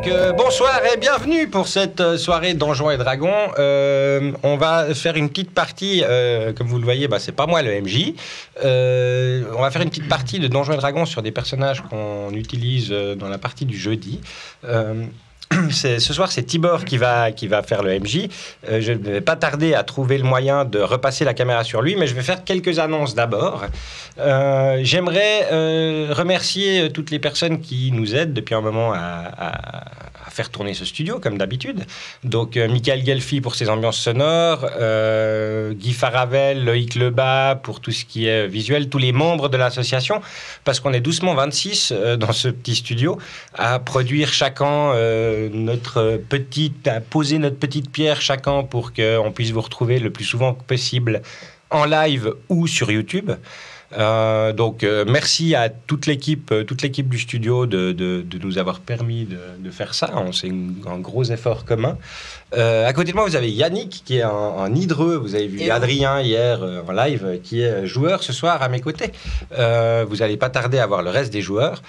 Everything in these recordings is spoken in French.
Donc bonsoir et bienvenue pour cette soirée Donjons et Dragons. On va faire une petite partie, comme vous le voyez, c'est pas moi le MJ. On va faire une petite partie de Donjons et Dragons sur des personnages qu'on utilise dans la partie du jeudi. Ce soir, c'est Tibor qui va faire le MJ. Je ne vais pas tarder à trouver le moyen de repasser la caméra sur lui, mais je vais faire quelques annonces d'abord. J'aimerais remercier toutes les personnes qui nous aident depuis un moment à faire tourner ce studio, comme d'habitude. Donc, Michael Gelfi pour ses ambiances sonores, Guy Faravel, Loïc Lebas pour tout ce qui est visuel, tous les membres de l'association, parce qu'on est doucement 26 dans ce petit studio, à produire chacun à poser notre petite pierre chacun pour qu'on puisse vous retrouver le plus souvent possible en live ou sur YouTube. Donc merci à toute l'équipe du studio de nous avoir permis de faire ça. C'est un gros effort commun. À côté de moi, vous avez Yannick qui est un hydreux. Vous avez vu Adrien hier en live qui est joueur ce soir à mes côtés. Vous n'allez pas tarder à voir le reste des joueurs.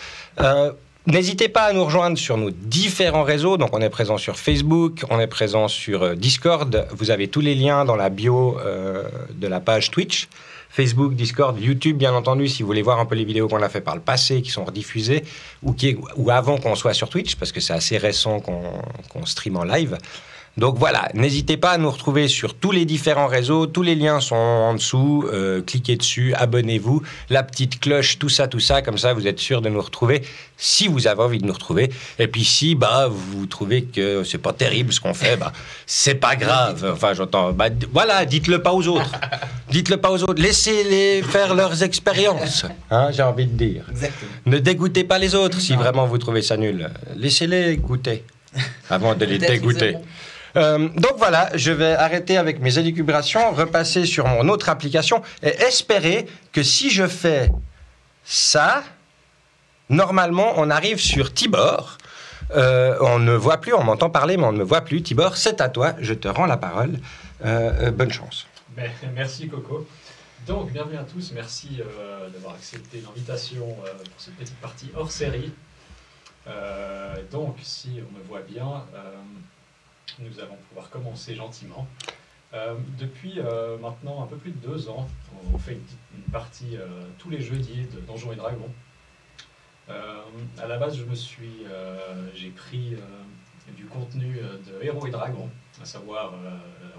N'hésitez pas à nous rejoindre sur nos différents réseaux. Donc, on est présent sur Facebook, on est présent sur Discord. Vous avez tous les liens dans la bio de la page Twitch. Facebook, Discord, YouTube, bien entendu, si vous voulez voir un peu les vidéos qu'on a fait par le passé, qui sont rediffusées, ou avant qu'on soit sur Twitch, parce que c'est assez récent qu'on stream en live. Donc voilà, n'hésitez pas à nous retrouver sur tous les différents réseaux, tous les liens sont en dessous, cliquez dessus, abonnez-vous, la petite cloche, tout ça, comme ça vous êtes sûr de nous retrouver si vous avez envie de nous retrouver. Et puis si vous trouvez que c'est pas terrible ce qu'on fait, c'est pas grave, enfin j'entends, voilà, dites-le pas aux autres, laissez-les faire leurs expériences, j'ai envie de dire. Exactement. Ne dégoûtez pas les autres si vraiment vous trouvez ça nul, laissez-les goûter avant de les dégoûter. Donc voilà, je vais arrêter avec mes élucubrations, repasser sur mon autre application et espérer que si je fais ça, normalement on arrive sur Tibor. On ne voit plus, on m'entend parler mais on ne me voit plus. Tibor, c'est à toi, je te rends la parole. Bonne chance. Merci Coco. Donc bienvenue à tous, merci d'avoir accepté l'invitation pour cette petite partie hors série. Donc si on me voit bien... nous allons pouvoir commencer gentiment. Depuis maintenant un peu plus de 2 ans, on fait une partie tous les jeudis de Donjons et Dragons. À la base, j'ai pris du contenu de Héros et Dragons, à savoir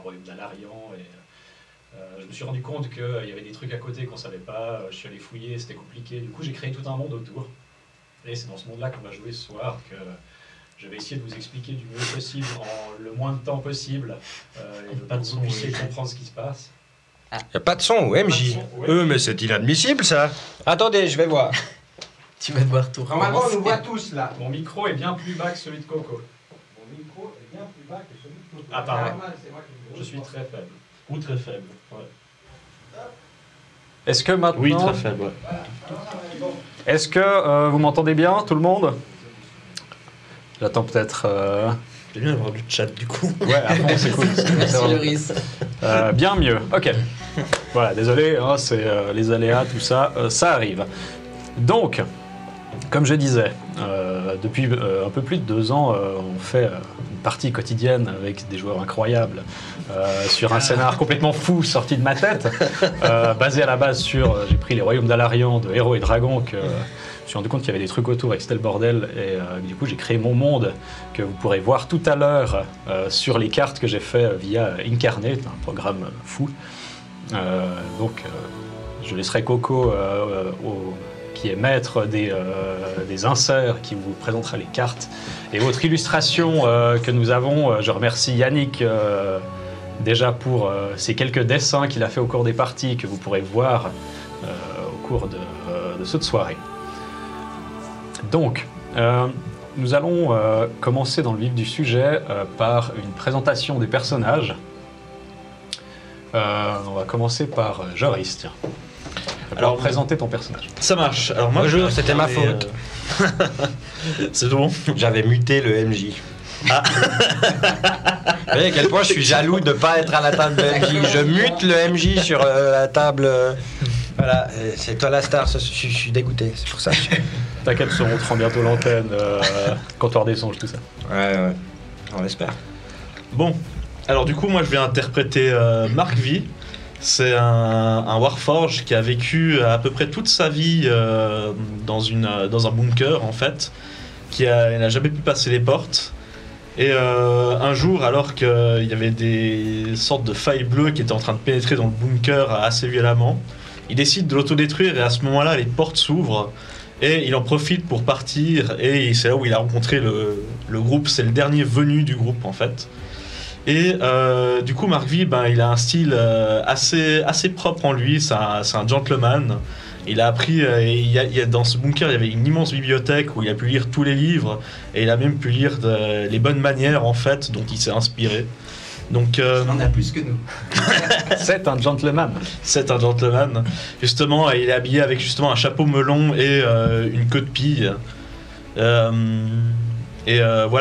Royaume d'Alarian. Je me suis rendu compte qu'il y avait des trucs à côté qu'on ne savait pas. Je suis allé fouiller, c'était compliqué. Du coup, j'ai créé tout un monde autour. Et c'est dans ce monde-là qu'on va jouer ce soir que... je vais essayer de vous expliquer du mieux possible en le moins de temps possible et que vous puissiez comprendre ce qui se passe. Il n'y a pas de son au MJ. Mais c'est inadmissible ça. Attendez, je vais voir. Tu vas devoir tout Normalement, on nous voit tous là. Mon micro est bien plus bas que celui de Coco. Mon micro est bien plus bas que celui de Coco. Ah, pareil. Je suis très faible. Ou très faible. Ouais. Est-ce que maintenant... Oui, très faible. Ouais. Est-ce que vous m'entendez bien, tout le monde ? J'attends peut-être... C'est bien d'avoir du chat du coup. Ouais, à fond, c'est cool. Merci Loris. Bien mieux, ok. Voilà, désolé, c'est les aléas, tout ça, ça arrive. Donc, comme je disais, depuis un peu plus de 2 ans, on fait une partie quotidienne avec des joueurs incroyables sur un scénar complètement fou sorti de ma tête, basé à la base sur... j'ai pris les Royaumes d'Alarian de Héros et Dragons que... Je me suis rendu compte qu'il y avait des trucs autour et que c'était le bordel et du coup j'ai créé mon monde que vous pourrez voir tout à l'heure sur les cartes que j'ai fait via Incarnate, un programme fou. Donc je laisserai Coco qui est maître des inserts qui vous présentera les cartes et autres illustrations que nous avons. Je remercie Yannick déjà pour ces quelques dessins qu'il a fait au cours des parties que vous pourrez voir au cours de cette soirée. Donc, nous allons commencer dans le vif du sujet par une présentation des personnages. On va commencer par Joris, tiens. Alors, présenter ton personnage. Ça marche. Alors moi, bonjour, c'était ma faute. C'est tout bon. J'avais muté le MJ. Ah. Vous voyez à quel point je suis jaloux de ne pas être à la table de MJ. Je mute le MJ sur la table Voilà, c'est toi la star, je suis dégoûté, c'est pour ça. T'inquiète, on reprend bientôt l'antenne quand on redescend, tout ça. Ouais, on l'espère. Bon, alors du coup, moi je vais interpréter Mark V. C'est un Warforge qui a vécu à peu près toute sa vie dans un bunker en fait, il n'a jamais pu passer les portes. Et un jour, alors qu'il y avait des sortes de failles bleues qui étaient en train de pénétrer dans le bunker assez violemment, il décide de l'autodétruire et à ce moment-là, les portes s'ouvrent et il en profite pour partir. Et c'est là où il a rencontré le groupe, c'est le dernier venu du groupe en fait. Et du coup, Mark V, il a un style assez propre en lui, c'est un gentleman. Il a appris, dans ce bunker, il y avait une immense bibliothèque où il a pu lire tous les livres et il a même pu lire les bonnes manières en fait dont il s'est inspiré. Donc, il en a plus que nous. C'est un gentleman. C'est un gentleman. Justement, il est habillé avec justement un chapeau melon et une queue de pie. Voilà,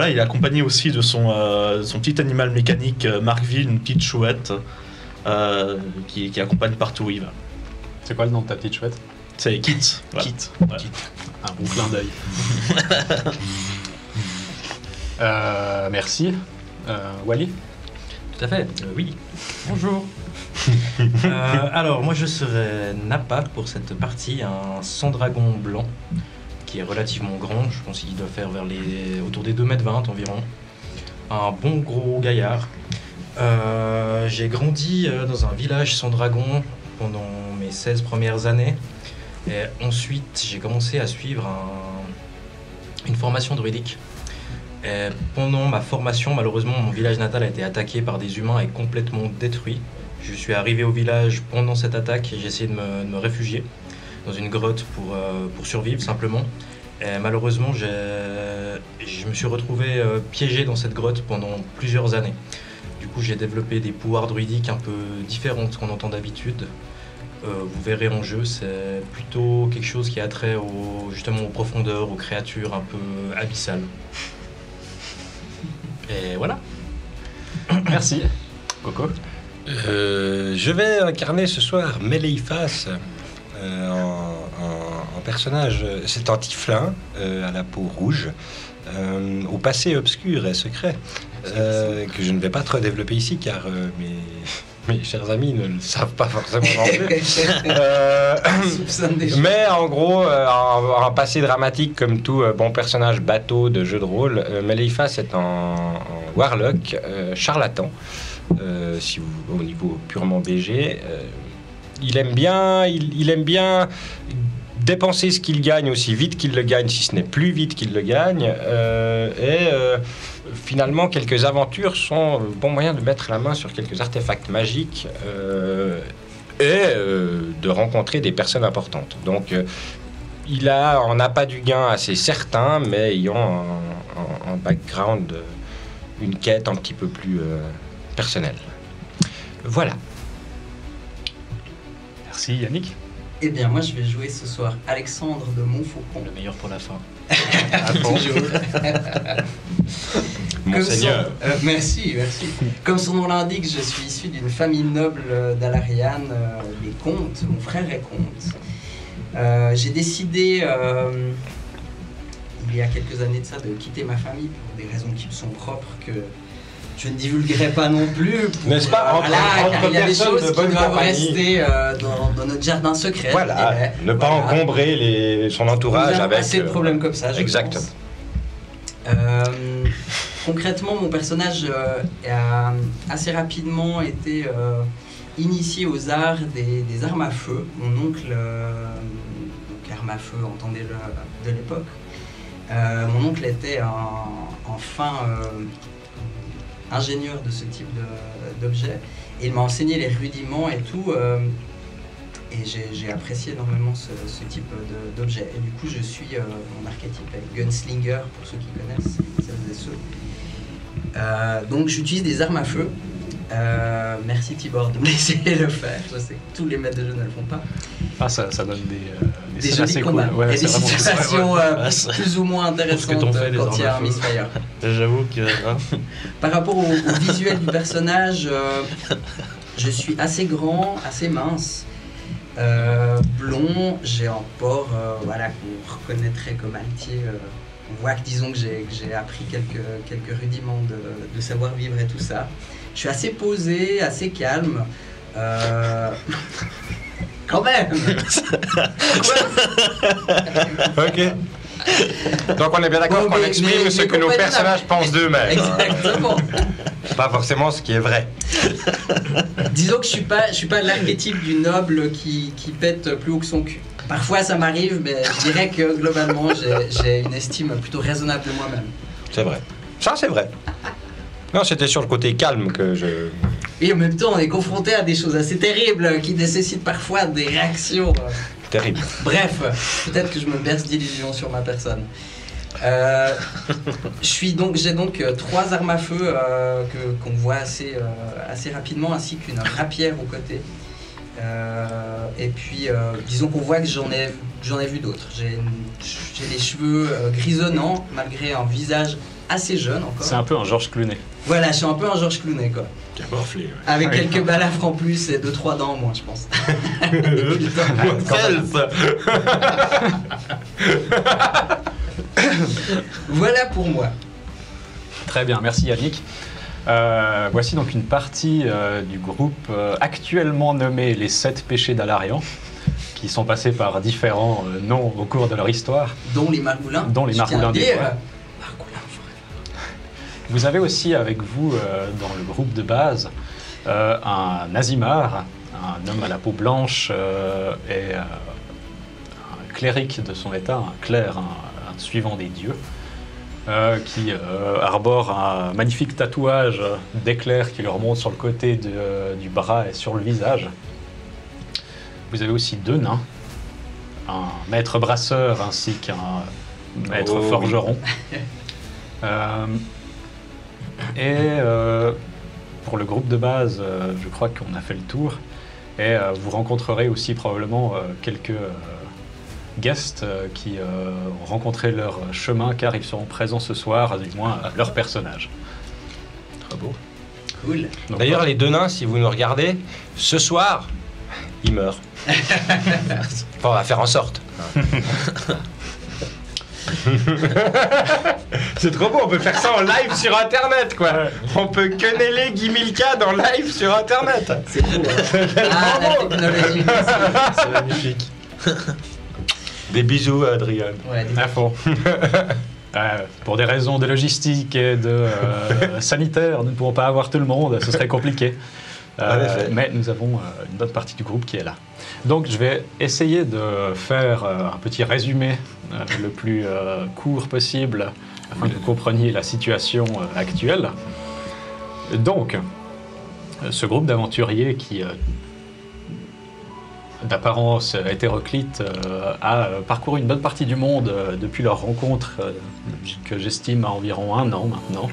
il est accompagné aussi de son petit animal mécanique, Mark V, une petite chouette qui accompagne partout où il va. C'est quoi le nom de ta petite chouette? C'est Kit. Voilà. Kit. Ouais. Un bon clin d'œil. Merci. Wally? Tout à fait, oui. Bonjour. Alors, moi je serai Nappa pour cette partie, un sang-dragon blanc qui est relativement grand. Je pense qu'il doit faire autour des 2,20 m environ. Un bon gros gaillard. J'ai grandi dans un village sans dragon pendant mes 16 premières années. Et ensuite, j'ai commencé à suivre une formation druidique. Et pendant ma formation, malheureusement, mon village natal a été attaqué par des humains et complètement détruit. Je suis arrivé au village pendant cette attaque et j'ai essayé de me réfugier dans une grotte pour survivre simplement. Et malheureusement, je me suis retrouvé piégé dans cette grotte pendant plusieurs années. Du coup, j'ai développé des pouvoirs druidiques un peu différents de ce qu'on entend d'habitude. Vous verrez en jeu, c'est plutôt quelque chose qui a trait justement aux profondeurs, aux créatures un peu abyssales. Et voilà. Merci. Coco? Je vais incarner ce soir Meleifas en personnage. C'est un tieflin à la peau rouge, au passé obscur et secret, que je ne vais pas trop développer ici car mes chers amis ne le savent pas forcément non plus. Mais en gros, un passé dramatique comme tout bon personnage bateau de jeu de rôle. Meleifas est un warlock charlatan, au niveau purement BG. Il aime bien dépenser ce qu'il gagne aussi vite qu'il le gagne, si ce n'est plus vite qu'il le gagne. Finalement, quelques aventures sont bon moyen de mettre la main sur quelques artefacts magiques de rencontrer des personnes importantes. Donc, il a un appât du gain assez certain, mais ayant un background, une quête un petit peu plus personnelle. Voilà. Merci Yannick. Eh bien, moi, je vais jouer ce soir Alexandre de Montfaucon. Le meilleur pour la fin. Toujours. Monseigneur. Merci. Comme son nom l'indique, je suis issu d'une famille noble d'Alariane, les comtes. Mon frère est comte. J'ai décidé, il y a quelques années de ça, de quitter ma famille pour des raisons qui me sont propres, que je ne divulguerai pas non plus. N'est-ce pas, entre car il y a des personnes choses de qui bonne doivent compagnie. rester dans notre jardin secret. Voilà, je dirais. ne pas Voilà. encombrer son entourage Nous avons avec... assez de problèmes comme ça, je exactement. pense. Concrètement, mon personnage a assez rapidement été initié aux arts des armes à feu. Mon oncle, donc armes à feu, entendez-le de l'époque, mon oncle était un fin ingénieur de ce type d'objet. Et il m'a enseigné les rudiments et tout. Et j'ai apprécié énormément ce type d'objet. Et du coup, je suis mon archétype est Gunslinger, pour ceux qui connaissent, celles et ceux. Donc, j'utilise des armes à feu. Merci Tibor de me laisser le faire. Je sais que tous les maîtres de jeu ne le font pas. Ah, ça donne des Des scènes jolis assez combats. cool. Ouais, et des c'est vraiment cool. situations Ouais. plus ou moins intéressantes t'ont fait, les quand il y a un armes à feu. misfire. J'avoue que... Par rapport au visuel du personnage, je suis assez grand, assez mince. Blond, j'ai un port voilà, qu'on reconnaîtrait comme altier. On voit que disons que j'ai appris quelques rudiments de savoir-vivre et tout ça. Je suis assez posé, assez calme. Quand même. Ok. Donc on est bien d'accord Bon, qu'on mais- exprime mais- ce mais que nos compagnie, personnages là. pensent d'eux-mêmes. Exactement. Pas forcément ce qui est vrai. Disons que je suis pas l'archétype du noble qui pète plus haut que son cul. Parfois ça m'arrive, mais je dirais que globalement j'ai une estime plutôt raisonnable de moi-même. C'est vrai. Ça, c'est vrai. Non, c'était sur le côté calme que je... Et en même temps, on est confronté à des choses assez terribles qui nécessitent parfois des réactions. Terrible. Bref, peut-être que je me berce d'illusions sur ma personne. J'ai donc 3 armes à feu qu'on voit assez rapidement, ainsi qu'une rapière au côté. Et puis, disons qu'on voit que j'en ai vu d'autres. J'ai les cheveux grisonnants, malgré un visage assez jeune encore. C'est un peu un Georges Clooney. Voilà, je suis un peu un Georges Clooney, quoi. Qui a morflé. Avec quelques balafres en plus et 2-3 dents en moins, je pense. Voilà pour moi. Très bien, merci Yannick. Voici donc une partie du groupe actuellement nommé les 7 péchés d'Alarian, qui sont passés par différents noms au cours de leur histoire. Dont les margoulins. Dont les Je tiens à margoulins des dire, bois. margoulins forever. Vous avez aussi avec vous dans le groupe de base un Azimar, un homme à la peau blanche et un cléric de son état, un clerc, un suivant des dieux, qui arbore un magnifique tatouage d'éclairs qui lui remonte sur le côté du bras et sur le visage. Vous avez aussi 2 nains, un maître brasseur ainsi qu'un maître forgeron. Pour le groupe de base, je crois qu'on a fait le tour. Et vous rencontrerez aussi probablement quelques guests qui ont rencontré leur chemin car ils seront présents ce soir, du moins leur personnage. Très beau. Cool. Donc, D'ailleurs, voilà. les 2 nains, si vous nous regardez, ce soir, ils meurent. Enfin, on va faire en sorte. C'est trop beau, on peut faire ça en live sur internet, quoi. On peut queneller Guy Milka dans live sur internet. C'est cool. Ah, la technologie. C'est magnifique. Des bisous, Adrien. Ouais, des- À fond. Pour des raisons de logistique et de sanitaire, nous ne pourrons pas avoir tout le monde, ce serait compliqué. En effet. Mais nous avons une bonne partie du groupe qui est là. Donc je vais essayer de faire un petit résumé le plus court possible afin que vous compreniez la situation actuelle. Donc, ce groupe d'aventuriers qui, d'apparence hétéroclite, a parcouru une bonne partie du monde depuis leur rencontre, que j'estime à environ 1 an maintenant.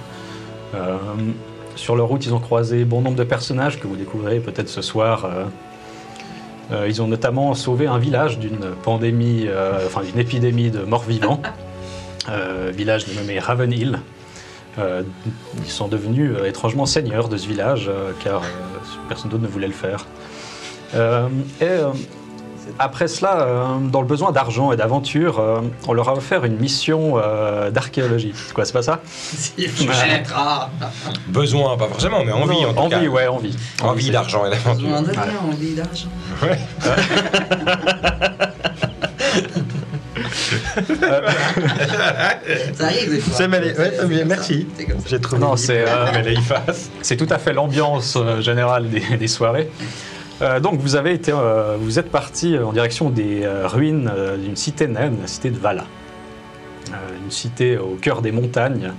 Sur leur route, ils ont croisé bon nombre de personnages que vous découvrirez peut-être ce soir. Ils ont notamment sauvé un village d'une pandémie, d'une épidémie de morts-vivants, village nommé Ravenhill. Ils sont devenus étrangement seigneurs de ce village, car personne d'autre ne voulait le faire. Après cela, dans le besoin d'argent et d'aventure, on leur a offert une mission d'archéologie. C'est quoi, c'est pas ça? Si je jette, ah. Besoin, pas forcément, mais envie en tout cas. Envie, ouais, envie. Envie c'est- d'argent et d'aventure. Besoin de Ouais. rien, envie d'argent. Ça arrive des fois. C'est mal- ouais, C'est comme merci. ça. C'est comme ça. J'ai trouvé Non, une c'est mais là, il fasse. c'est tout à fait l'ambiance générale des soirées. Donc vous êtes parti en direction des ruines d'une cité naine, la cité de Vala. Une cité au cœur des montagnes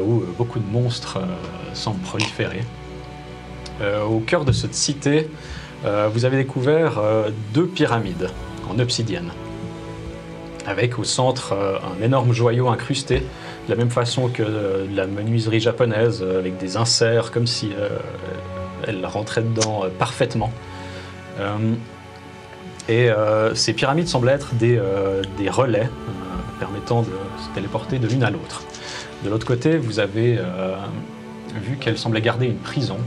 où beaucoup de monstres semblent proliférer. Au cœur de cette cité, vous avez découvert 2 pyramides en obsidienne, avec au centre un énorme joyau incrusté, de la même façon que de la menuiserie japonaise, avec des inserts comme si elle rentrait dedans parfaitement. Ces pyramides semblent être des relais permettant de se téléporter de l'une à l'autre. De l'autre côté, vous avez vu qu'elle semblait garder une prison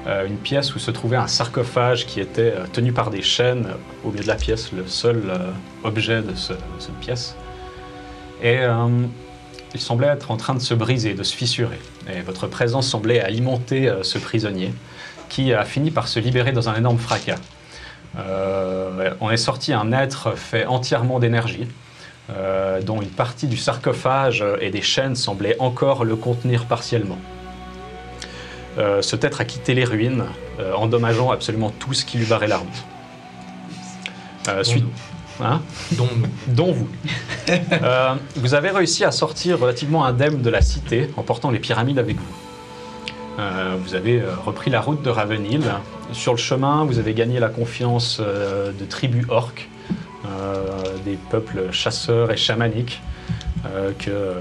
une pièce où se trouvait un sarcophage qui était tenu par des chaînes au milieu de la pièce, le seul objet de cette pièce. Et il semblait être en train de se briser, de se fissurer. Et votre présence semblait alimenter ce prisonnier qui a fini par se libérer dans un énorme fracas. On est sorti un être fait entièrement d'énergie, dont une partie du sarcophage et des chaînes semblait encore le contenir partiellement. Cet être a quitté les ruines, endommageant absolument tout ce qui lui barrait la route. Hein? Dont vous. Vous avez réussi à sortir relativement indemne de la cité en portant les pyramides avec vous. Vous avez repris la route de Ravenhill. Sur le chemin, vous avez gagné la confiance de tribus orques, des peuples chasseurs et chamaniques que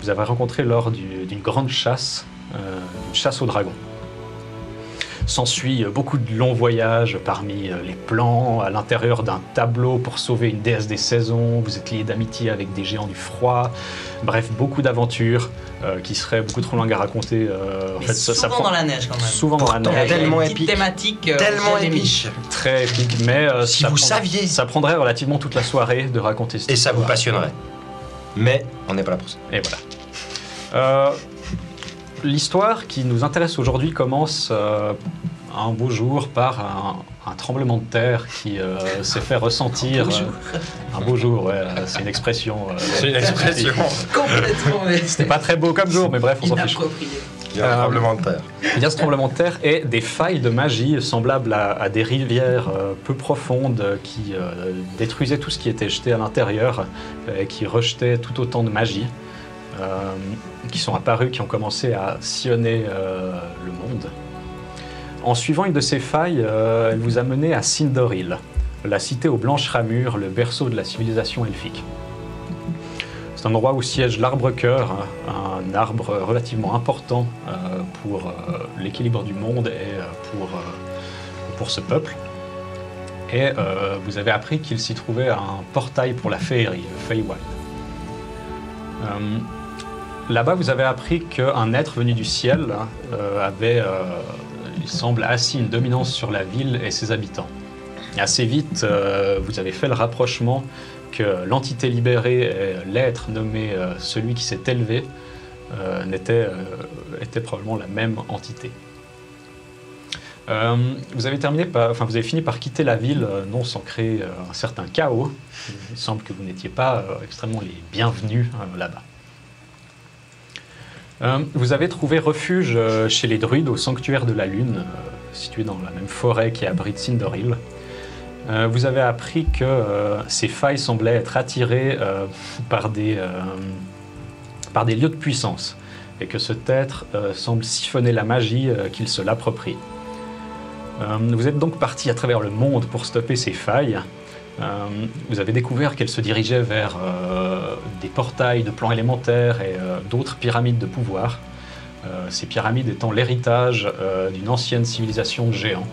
vous avez rencontrés lors d'une grande chasse, une chasse aux dragons. S'ensuit beaucoup de longs voyages parmi les plans, à l'intérieur d'un tableau pour sauver une déesse des saisons. Vous êtes liés d'amitié avec des géants du froid. Bref, beaucoup d'aventures qui seraient beaucoup trop longues à raconter. En fait, ça prend dans la neige quand même. Souvent dans la neige. Tellement épique. Thématique, tellement épique. Très épique, mais si vous saviez. Ça prendrait relativement toute la soirée de raconter cette histoire. Et ça vous passionnerait. Mais on n'est pas là pour ça. Et voilà. L'histoire qui nous intéresse aujourd'hui commence un beau jour par un tremblement de terre qui s'est fait ressentir. Un beau jour, ouais, c'est une expression. C'est une expression. Complètement. C'était pas très beau comme jour, mais bref, on s'en fiche. Il y a un tremblement de terre. Il y a ce tremblement de terre et des failles de magie semblables à des rivières peu profondes qui détruisaient tout ce qui était jeté à l'intérieur et qui rejetaient tout autant de magie. Qui sont apparus, qui ont commencé à sillonner le monde. En suivant une de ces failles, elle vous a mené à Sindoril, la cité aux blanches ramures, le berceau de la civilisation elfique. C'est un endroit où siège l'arbre-cœur, un arbre relativement important pour l'équilibre du monde et pour ce peuple. Et vous avez appris qu'il s'y trouvait un portail pour la féerie, le Feywild. Là-bas, vous avez appris qu'un être venu du ciel avait, il semble, assis une dominance sur la ville et ses habitants. Et assez vite, vous avez fait le rapprochement que l'entité libérée et l'être nommé celui qui s'est élevé était probablement la même entité. Vous avez fini par quitter la ville, non sans créer un certain chaos. Il semble que vous n'étiez pas extrêmement les bienvenus là-bas. Vous avez trouvé refuge chez les druides au sanctuaire de la Lune, situé dans la même forêt qui abrite Sindoril. Vous avez appris que ces failles semblaient être attirées par des lieux de puissance et que cet être semble siphonner la magie qu'il se l'approprie. Vous êtes donc parti à travers le monde pour stopper ces failles. Vous avez découvert qu'elles se dirigeaient vers des portails de plans élémentaires et d'autres pyramides de pouvoir. Ces pyramides étant l'héritage d'une ancienne civilisation de géants.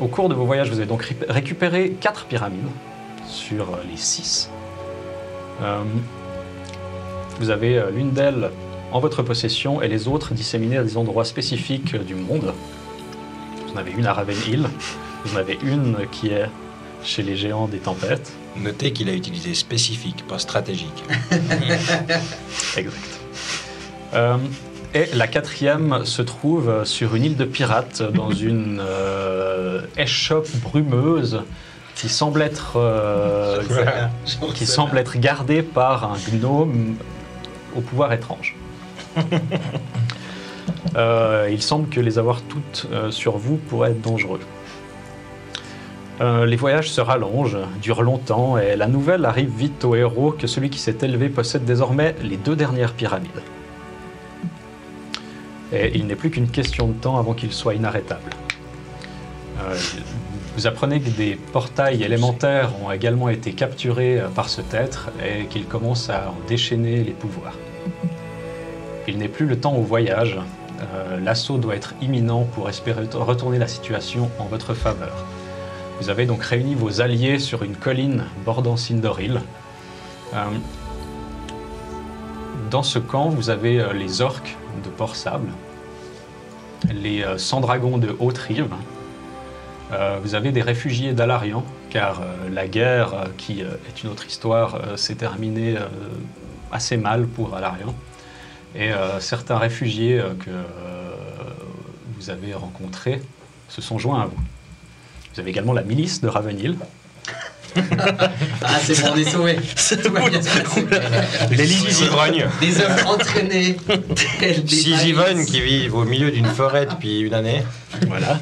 Au cours de vos voyages, vous avez donc récupéré 4 pyramides sur les 6. Vous avez l'une d'elles en votre possession et les autres disséminées à des endroits spécifiques du monde. Vous en avez une à Ravenhill, vous en avez une qui est chez les géants des tempêtes. Notez qu'il a utilisé spécifique, pas stratégique. Exact. Et la 4e se trouve sur une île de pirates dans une échoppe brumeuse qui semble être gardée par un gnome au pouvoir étrange. Il semble que les avoir toutes sur vous pourrait être dangereux. Les voyages se rallongent, durent longtemps, et la nouvelle arrive vite au héros que celui qui s'est élevé possède désormais les 2 dernières pyramides. Et il n'est plus qu'une question de temps avant qu'il soit inarrêtable. Vous apprenez que des portails élémentaires ont également été capturés par cet être et qu'il commence à en déchaîner les pouvoirs. Il n'est plus le temps au voyage. L'assaut doit être imminent pour espérer retourner la situation en votre faveur. Vous avez donc réuni vos alliés sur une colline bordant Sindoril. Dans ce camp, vous avez les orques de Port-Sable, les sans-dragons de Haute-Rive. Vous avez des réfugiés d'Alarian, car la guerre, qui est une autre histoire, s'est terminée assez mal pour Alarian. Et certains réfugiés que vous avez rencontrés se sont joints à vous. Vous avez également la milice de Ravenhill. Ah, c'est bon, on est sauvés. Tout va bien se passer. Les ivrognes. Des hommes entraînés. 6 ivrognes qui vivent au milieu d'une forêt depuis une année. Voilà.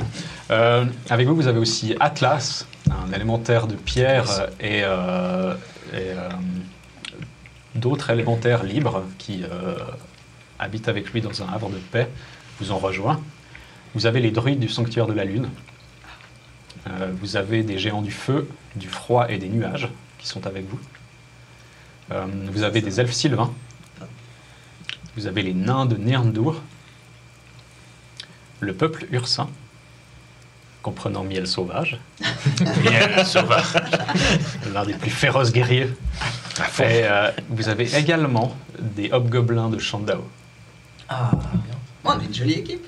Avec vous, vous avez aussi Atlas, un élémentaire de pierre et d'autres élémentaires libres qui habitent avec lui dans un havre de paix, vous ont rejoint. Vous avez les druides du sanctuaire de la lune. Vous avez des géants du feu, du froid et des nuages qui sont avec vous. Vous avez des elfes sylvains. Vous avez les nains de Nirndur. Le peuple ursin, comprenant Miel Sauvage. Miel Sauvage. L'un des plus féroces guerriers. Et vous avez également des hobgoblins de Shandao. Ah, bien. On est une jolie équipe.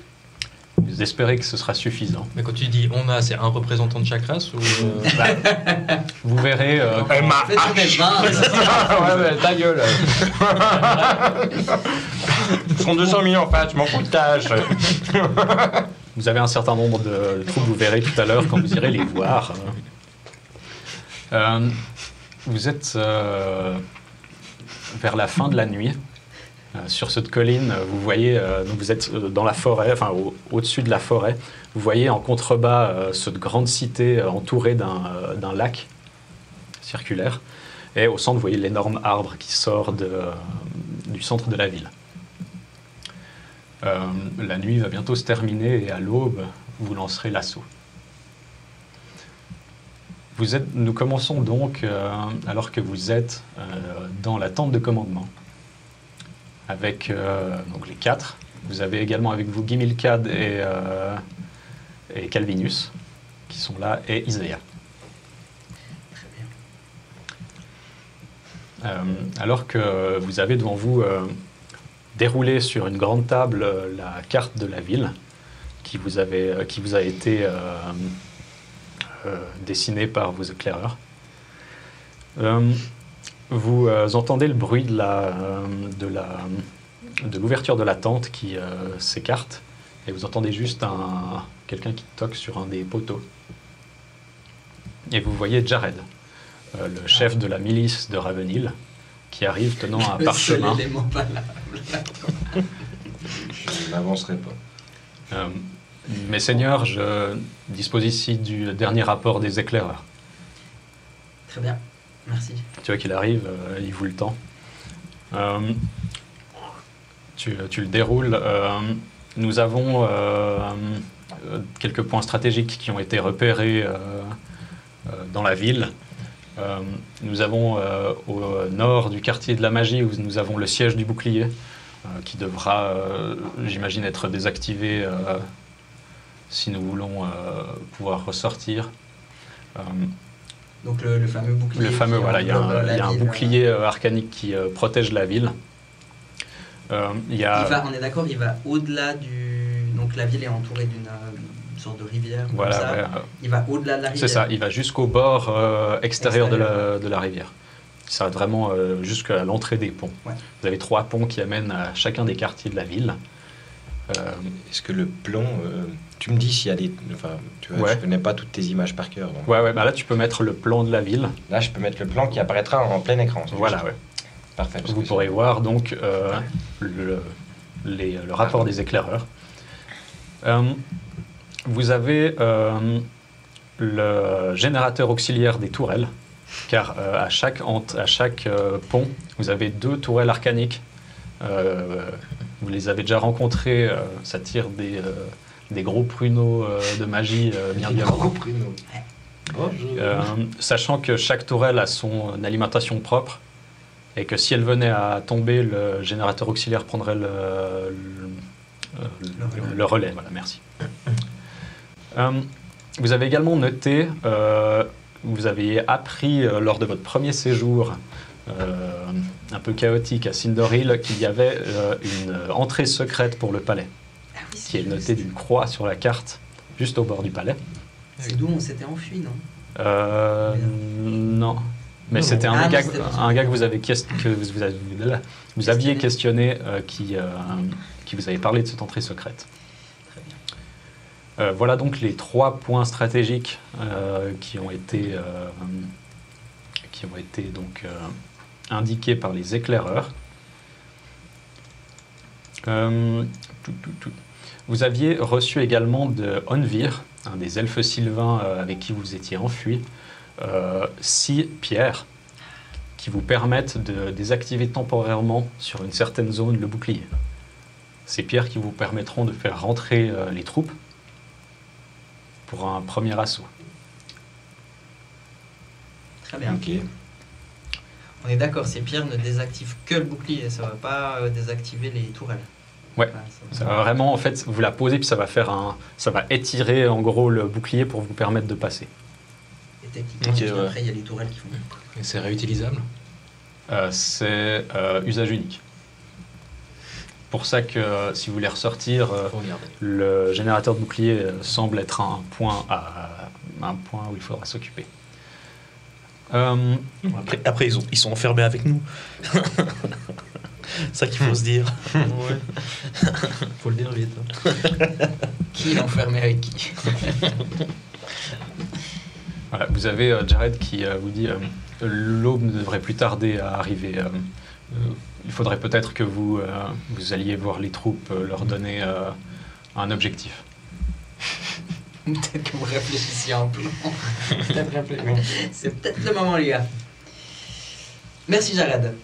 Vous espérez que ce sera suffisant. Mais quand tu dis on a, c'est un représentant de chaque race ou Vous verrez... Faites sur mes mains. Ouais, ta gueule. Ils sont 200 millions en fait, je m'en fous de cash. Vous avez un certain nombre de troupes, vous verrez tout à l'heure quand vous irez les voir. Vous êtes vers la fin de la nuit. Sur cette colline, vous voyez, donc vous êtes dans la forêt, enfin au-dessus de la forêt. Vous voyez en contrebas cette grande cité entourée d'un lac circulaire. Et au centre, vous voyez l'énorme arbre qui sort du centre de la ville. La nuit va bientôt se terminer et à l'aube, vous lancerez l'assaut. Nous commençons donc, alors que vous êtes dans la tente de commandement, avec donc les 4. Vous avez également avec vous Gimilcad et Calvinus, qui sont là, et Isaiah. Très bien. Alors que vous avez devant vous déroulé sur une grande table la carte de la ville qui vous a été dessinée par vos éclaireurs. Vous entendez le bruit de l'ouverture de la tente qui s'écarte et vous entendez juste quelqu'un qui toque sur un des poteaux. Et vous voyez Jared, le chef de la milice de Ravenhill, qui arrive tenant un parchemin. C'est l'élément valable. Je n'avancerai pas. Mes seigneurs, je dispose ici du dernier rapport des éclaireurs. Très bien, merci. Tu vois qu'il arrive, il vous le tend. Tu le déroules. Nous avons quelques points stratégiques qui ont été repérés dans la ville. Nous avons au nord du quartier de la magie, où nous avons le siège du bouclier, qui devra, j'imagine, être désactivé si nous voulons pouvoir ressortir. Donc le fameux bouclier. Le fameux, voilà, il y a un bouclier arcanique qui protège la ville. On est d'accord, il va au-delà du... Donc la ville est entourée d'une sorte de rivière. Voilà, comme ça. ouais. Il va au-delà de la rivière. C'est ça, il va jusqu'au bord extérieur de la rivière. Il s'arrête vraiment jusqu'à l'entrée des ponts. Ouais. Vous avez 3 ponts qui amènent à chacun des quartiers de la ville. Est-ce que le plomb... tu me dis s'il y a des... Enfin, tu vois, Ouais. je connais pas toutes tes images par cœur. Donc. Ouais, bah là tu peux mettre le plan de la ville. Là, je peux mettre le plan qui apparaîtra en plein écran. c'est Voilà, juste. ouais. Parfait. parce Vous que pourrez voir donc le rapport des éclaireurs. Vous avez le générateur auxiliaire des tourelles, car à chaque pont, vous avez 2 tourelles arcaniques. Vous les avez déjà rencontrées, ça tire des gros pruneaux de magie bien violents. Sachant que chaque tourelle a son alimentation propre, et que si elle venait à tomber, le générateur auxiliaire prendrait le relais. Voilà, merci. Vous avez également noté, vous avez appris lors de votre premier séjour un peu chaotique à Cinderhill qu'il y avait une entrée secrète pour le palais. Ah qui est noté d'une croix sur la carte, juste au bord du palais. C'est d'où on s'était enfui, non? Non. Mais Non, c'était non. un Ah, gars, non, c'était un gars que vous vous aviez questionné qui vous avait parlé de cette entrée secrète. Très bien. Voilà donc les 3 points stratégiques qui ont été donc indiqués par les éclaireurs. Vous aviez reçu également de Onvir, un des elfes sylvains avec qui vous étiez enfui, 6 pierres qui vous permettent de désactiver temporairement sur une certaine zone le bouclier. Ces pierres qui vous permettront de faire rentrer les troupes pour un premier assaut. Très bien. Ok. On est d'accord, ces pierres ne désactivent que le bouclier, ça va pas désactiver les tourelles. Ouais. Ça Ça va vraiment, en fait, vous la posez puis ça va étirer en gros le bouclier pour vous permettre de passer. Et techniquement, Ok, juste ouais. après, il y a les tourelles qui font. Et c'est réutilisable. C'est usage unique. Pour ça que si vous voulez ressortir, Faut regarder. le générateur de bouclier semble être un point où il faudra s'occuper. Après, ils sont enfermés avec nous. C'est ça qu'il faut se dire. Faut le dire vite. Hein. Qui est enfermé avec qui? Voilà, vous avez Jared qui vous dit l'aube ne devrait plus tarder à arriver. Il faudrait peut-être que vous alliez voir les troupes, leur donner un objectif. Peut-être que vous réfléchissiez un peu. C'est peut-être le moment, les gars. Merci, Jared.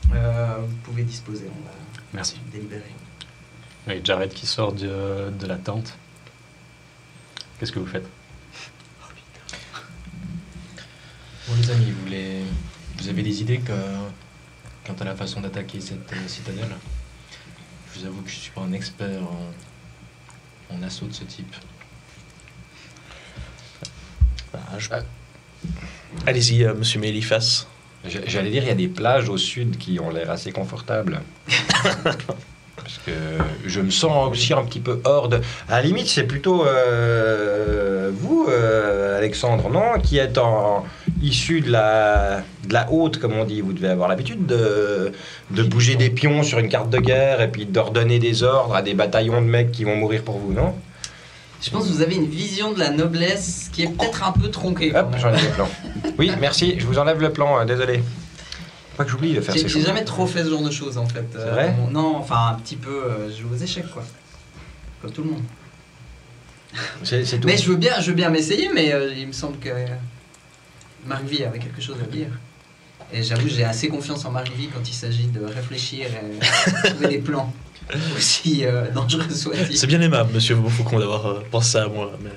Vous pouvez disposer, on va Merci. délibérer. Et Jared qui sort de la tente. Qu'est-ce que vous faites? Bon les amis, vous avez des idées quant à la façon d'attaquer cette citadelle? Je vous avoue que je suis pas un expert en assaut de ce type. Allez-y, monsieur Mélifas. J'allais dire, il y a des plages au sud qui ont l'air assez confortables. Parce que je me sens aussi un petit peu hors de... À la limite, c'est plutôt vous, Alexandre, non? Qui êtes issu de la haute, comme on dit. Vous devez avoir l'habitude de bouger des pions sur une carte de guerre et puis d'ordonner des ordres à des bataillons de mecs qui vont mourir pour vous, non? Je pense que vous avez une vision de la noblesse qui est peut-être un peu tronquée. quand Hop, même. j'enlève le plan. Oui, merci, je vous enlève le plan, désolé. Pas que j'oublie de faire ces J'ai choses. jamais trop fait ce genre de choses en fait. C'est vrai Non, enfin un petit peu, je joue aux échecs quoi. Comme tout le monde. C'est tout. Mais je veux bien m'essayer, mais il me semble que Marc V avait quelque chose à dire. Et j'avoue, j'ai assez confiance en Marc V quand il s'agit de réfléchir et trouver des plans. Aussi dangereux soit-il. C'est bien aimable, monsieur Faucon, d'avoir pensé à moi. Mais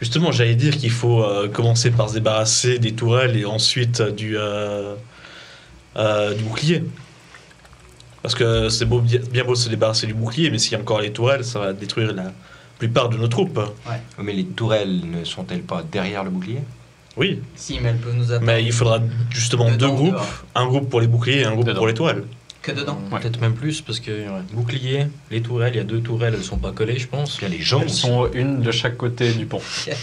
justement, j'allais dire qu'il faut commencer par se débarrasser des tourelles et ensuite du bouclier. Parce que c'est bien beau de se débarrasser du bouclier, mais s'il y a encore les tourelles, ça va détruire la plupart de nos troupes. Mais les tourelles ne sont-elles pas derrière le bouclier? Oui, Si, mais elle peut nous attendre. mais il faudra justement Dedans, 2 groupes, dehors. un groupe pour les boucliers et un groupe Dedans. pour les tourelles. Que dedans. Ouais. Peut-être même plus, parce que bouclier, les tourelles, il y a 2 tourelles, elles sont pas collées, je pense. Il y a les jambes. Elles sont une de chaque côté du pont. Ouais.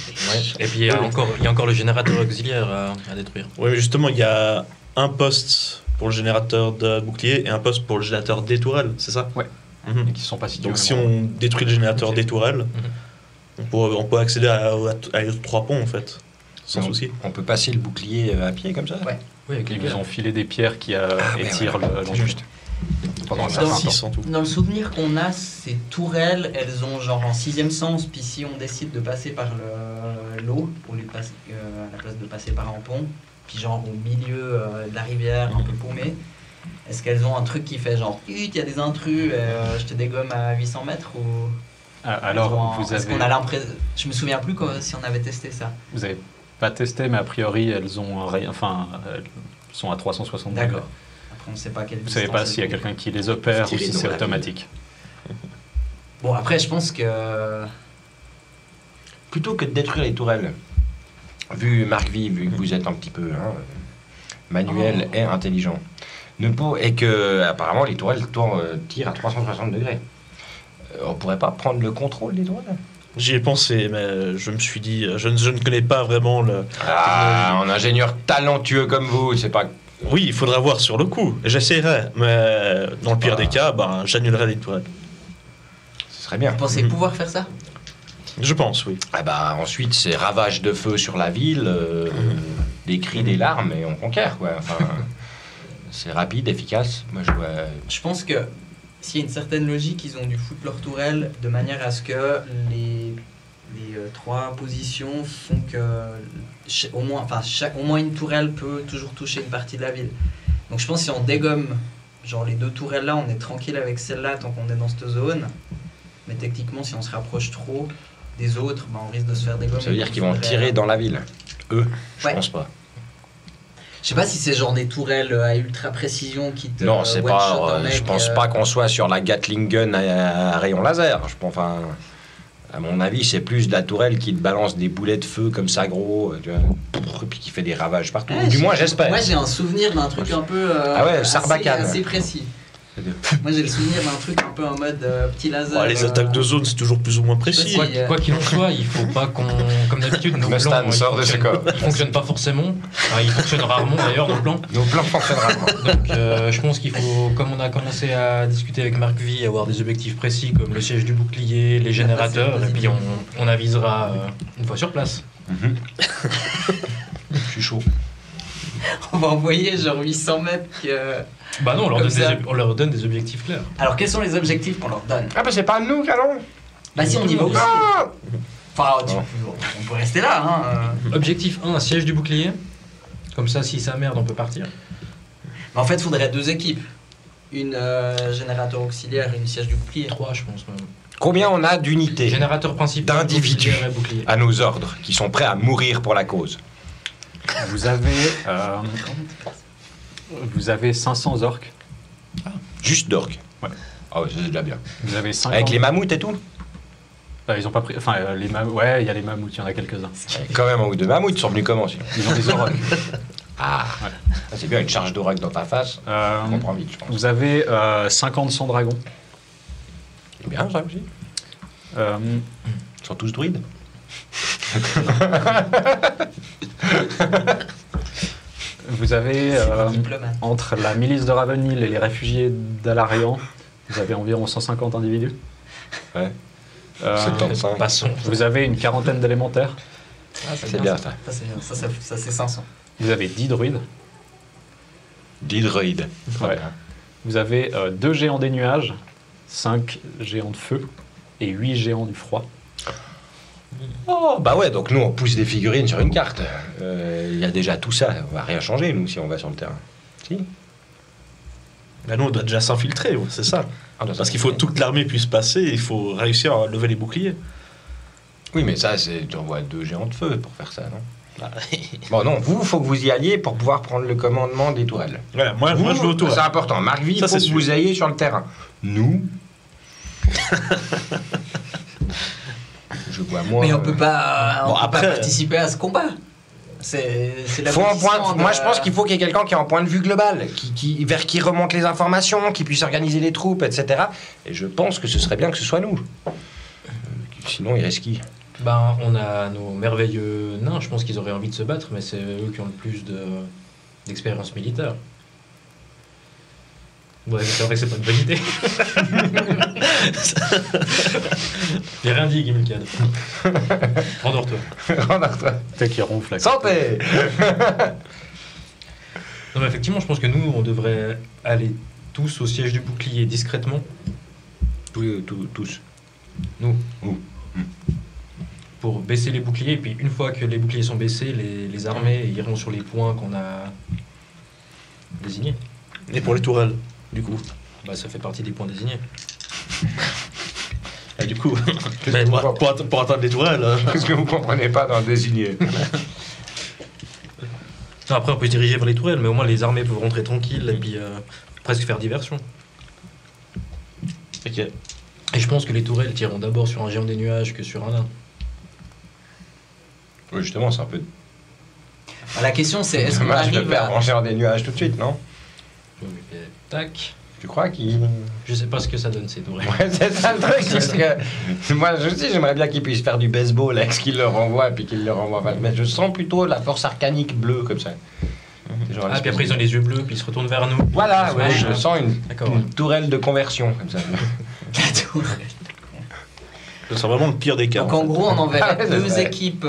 Et puis il y a encore le générateur auxiliaire à détruire. Oui, mais justement, il y a un poste pour le générateur de bouclier et un poste pour le générateur des tourelles, c'est ça? Ouais. Mhm. Et qui sont pas situés. Donc au si même endroit. on détruit le générateur Ok. des tourelles, on peut accéder à les autres 3 ponts en fait, sans on, souci. On peut passer le bouclier à pied comme ça? Ouais. Oui, avec les Ils vous ont filé des pierres qui ouais, étirent ouais, le c'est juste. pendant un Donc, certain temps. 6 en tout. Dans le souvenir qu'on a, ces tourelles, elles ont genre en 6e sens, puis si on décide de passer par l'eau, au lieu de passer, à la place de passer par un pont, puis genre au milieu de la rivière, un peu paumé, est-ce qu'elles ont un truc qui fait genre, il y a des intrus, je te dégomme à 800 mètres ou... Alors, vous Est-ce avez, qu'on a l'impression... Je me souviens plus si on avait testé ça. vous avez pas testé, mais a priori, elles ont rien. Enfin, elles sont à 360 degrés. D'accord. Après, on sait pas quelle Vous savez pas distance s'il y a elles ont. quelqu'un qui les opère ou Tirer si dans c'est la automatique. Bon, après, je pense que... Plutôt que de détruire les tourelles, vu Marc V, vu que vous êtes un petit peu manuel et intelligent, et que apparemment les tourelles tirent à 360 degrés. On pourrait pas prendre le contrôle des tourelles? J'y ai pensé, mais je me suis dit, je ne connais pas vraiment le... Ah, un ingénieur talentueux comme vous, c'est pas... Oui, il faudra voir sur le coup. J'essaierai, mais dans le pire Ah. des cas, ben, j'annulerai les tourelles. Ce serait bien. Vous pensez pouvoir faire ça? Je pense, oui. Ah bah, ensuite, c'est ravage de feu sur la ville, des cris, des larmes, et on conquiert, quoi. Enfin, c'est rapide, efficace. Moi, je vois... Je pense que s'il y a une certaine logique, ils ont dû foutre leur tourelle de manière à ce que les 3 positions font que au moins une tourelle peut toujours toucher une partie de la ville. Donc je pense que si on dégomme genre les 2 tourelles là, on est tranquille avec celle-là tant qu'on est dans cette zone. Mais techniquement, si on se rapproche trop des autres, ben, on risque de se faire dégommer. Ça veut dire Donc, qu'ils vont faudrait- tirer dans la ville. Eux, je Ouais. pense pas. Je sais pas si c'est genre des tourelles à ultra précision qui te Non, c'est one-shot pas. un mec, Je pense pas qu'on soit sur la Gatling Gun à rayon laser. Je pense, enfin, à mon avis, c'est plus de la tourelle qui te balance des boulets de feu comme ça gros, tu vois, et puis qui fait des ravages partout. Ouais, Du moins, j'espère. Moi j'ai un souvenir d'un truc un peu Ah ouais, Sarbacane. assez précis. Moi j'ai le souvenir d'un truc un peu en mode petit laser. Les attaques de zone, c'est toujours plus ou moins précis. sais pas Quoi qu'il en soit, il faut pas qu'on. Comme d'habitude, nos Mustan plans. sort de ce corps. Ils fonctionnent pas forcément. Enfin, ils fonctionnent rarement d'ailleurs, nos plans. Nos plans fonctionnent rarement. Donc je pense qu'il faut, comme on a commencé à discuter avec Marc V, avoir des objectifs précis comme le siège du bouclier, les générateurs, et puis on avisera une fois sur place. Je suis chaud. On va envoyer genre 800 mètres que... Bah non, Comme ça. on leur donne des objectifs clairs. Alors quels sont les objectifs qu'on leur donne? Ah bah c'est pas nous qu'allons. Bah si on y va aussi. Ah Enfin, Non. on peut rester là hein. Objectif 1, siège du bouclier. Comme ça, si ça merde, on peut partir. Mais en fait, il faudrait 2 équipes. Une générateur auxiliaire et une siège du bouclier. 3, je pense même. Combien on a d'unités Générateur principal, D'individus. auxiliaire et bouclier. à nos ordres qui sont prêts à mourir pour la cause? Vous avez 500 orques. Juste d'orques. Ouais. Ah ouais, c'est déjà bien. Vous avez 50... Avec les mammouths et tout? Ils ont pas pris... Enfin, les mammouths... Ouais, il y a les mammouths, il y en a quelques-uns. Quand même un ou deux mammouths sont venus comment sinon? Ils ont des aurochs. Ah, ça, c'est bien une charge d'oracle dans ta face. On comprend vite, je pense. Vous avez 50 sans dragons. C'est bien ça aussi. Ils sont tous druides. Vous avez, Diplomate. entre la milice de Ravenhill et les réfugiés d'Alarian, vous avez environ 150 individus. Ouais. Euh, 75. Passons. Vous avez une quarantaine d'élémentaires. Ah, C'est bien ça. Ça c'est bien. Ça c'est 500. Vous avez 10 druides. 10 druides. Très Ouais. bien. Vous avez 2 géants des nuages, 5 géants de feu et 8 géants du froid. Oh, bah ouais, donc nous on pousse des figurines sur une carte. Il y a déjà tout ça. On va rien changer nous si on va sur le terrain. Si. Bah nous, on doit déjà s'infiltrer, ouais, c'est ça. Ah, non, ça, Parce qu'il faut que toute l'armée puisse passer, il faut réussir à lever les boucliers. Oui, mais ça, c'est tu envoies 2 géants de feu pour faire ça, non? Bah, Bon, non, vous, faut que vous y alliez pour pouvoir prendre le commandement des tourelles. ouais, moi je vais autour. C'est important. Marc V, il Ça, faut c'est que vous sûr. ayez sur le terrain. Nous. Je vois moins. Mais on peut pas, Bon, on peut après, pas participer à ce combat. C'est la Faut Moi, je pense qu'il faut qu'il y ait quelqu'un qui ait un point de vue global, vers qui remonte les informations, qui puisse organiser les troupes, etc. Et je pense que ce serait bien que ce soit nous. Sinon, il reste qui? Ben, on a nos merveilleux nains, je pense qu'ils auraient envie de se battre, mais c'est eux qui ont le plus d'expérience militaire. Ouais, c'est vrai que c'est pas une bonne idée. J'ai rien dit, Gimilcad. Endors-toi. Peut-être qu'ils ronflent. là. Santé. Non, mais effectivement, je pense que nous, on devrait aller tous au siège du bouclier discrètement. Tous. Nous. Nous. Pour baisser les boucliers, et puis une fois que les boucliers sont baissés, les armées iront sur les points qu'on a désignés. Et pour les tourelles, du coup. Bah, ça fait partie des points désignés. Et du coup, Mais pour atteindre les tourelles. Qu'est-ce que vous comprenez pas dans désigner? Non, après, on peut se diriger vers les tourelles, mais au moins les armées peuvent rentrer tranquilles et puis presque faire diversion. Ok. Et je pense que les tourelles tireront d'abord sur un géant des nuages que sur un nain. Oui, justement, c'est un peu La question c'est est-ce qu'on dommage de arrive perdre à... en géant des nuages tout de suite, non? Tac. Tu crois qu'il... Je sais pas ce que ça donne ces tourelles. Ouais, c'est ça le truc, parce que moi je sais, j'aimerais bien qu'il puisse faire du baseball avec ce qu'il leur envoie, puis qu'il leur envoie pas. Mais je sens plutôt la force arcanique bleue comme ça. Genre Ah, puis après ils ont les yeux bleus, puis ils se retournent vers nous. Voilà, Ils se ouais, mangent, je sens D'accord. une tourelle de conversion comme ça. La tourelle. C'est vraiment le pire des cas. Donc en gros, on enverrait Ouais, c'est deux vrai. équipes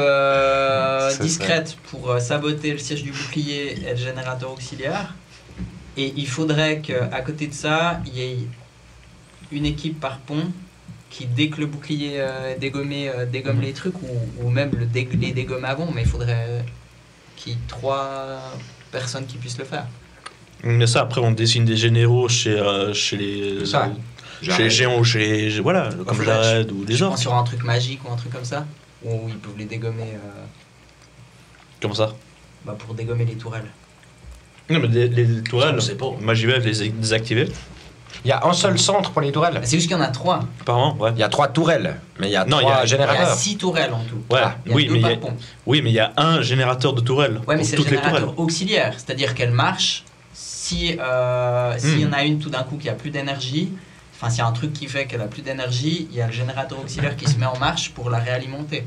C'est discrètes pour saboter le siège du bouclier et le générateur auxiliaire. Et il faudrait qu'à côté de ça, il y ait une équipe par pont qui, dès que le bouclier est dégommé, dégomme les trucs, ou même les dégomme avant, mais il faudrait qu'il y ait 3 personnes qui puissent le faire. Mais ça, après, on dessine des généraux chez les... Ça. Chez les géants ou voilà, comme faudrait- Jared ou des Je orques. pense sur un truc magique ou un truc comme ça, où ils peuvent les dégommer Comme ça. pour dégommer les tourelles. Non, mais les tourelles, Je sais pas. moi j'y vais les désactiver. Il y a un seul centre pour les tourelles. C'est juste qu'il y en a 3. Apparemment, ouais. Il y a 3 tourelles, mais il y a Non, 3 il y a- Il y a générateurs. 6 tourelles en tout. Ouais, Il y a oui, 2 mais par il y a- pont. Oui, mais il y a un générateur de tourelles. Ouais, mais pour c'est le toutes les tourelles. générateur auxiliaire, c'est-à-dire qu'elle marche si s'il y en a une tout d'un coup qui a plus d'énergie, enfin s'il y a un truc qui fait qu'elle a plus d'énergie, il y a le générateur auxiliaire qui se met en marche pour la réalimenter.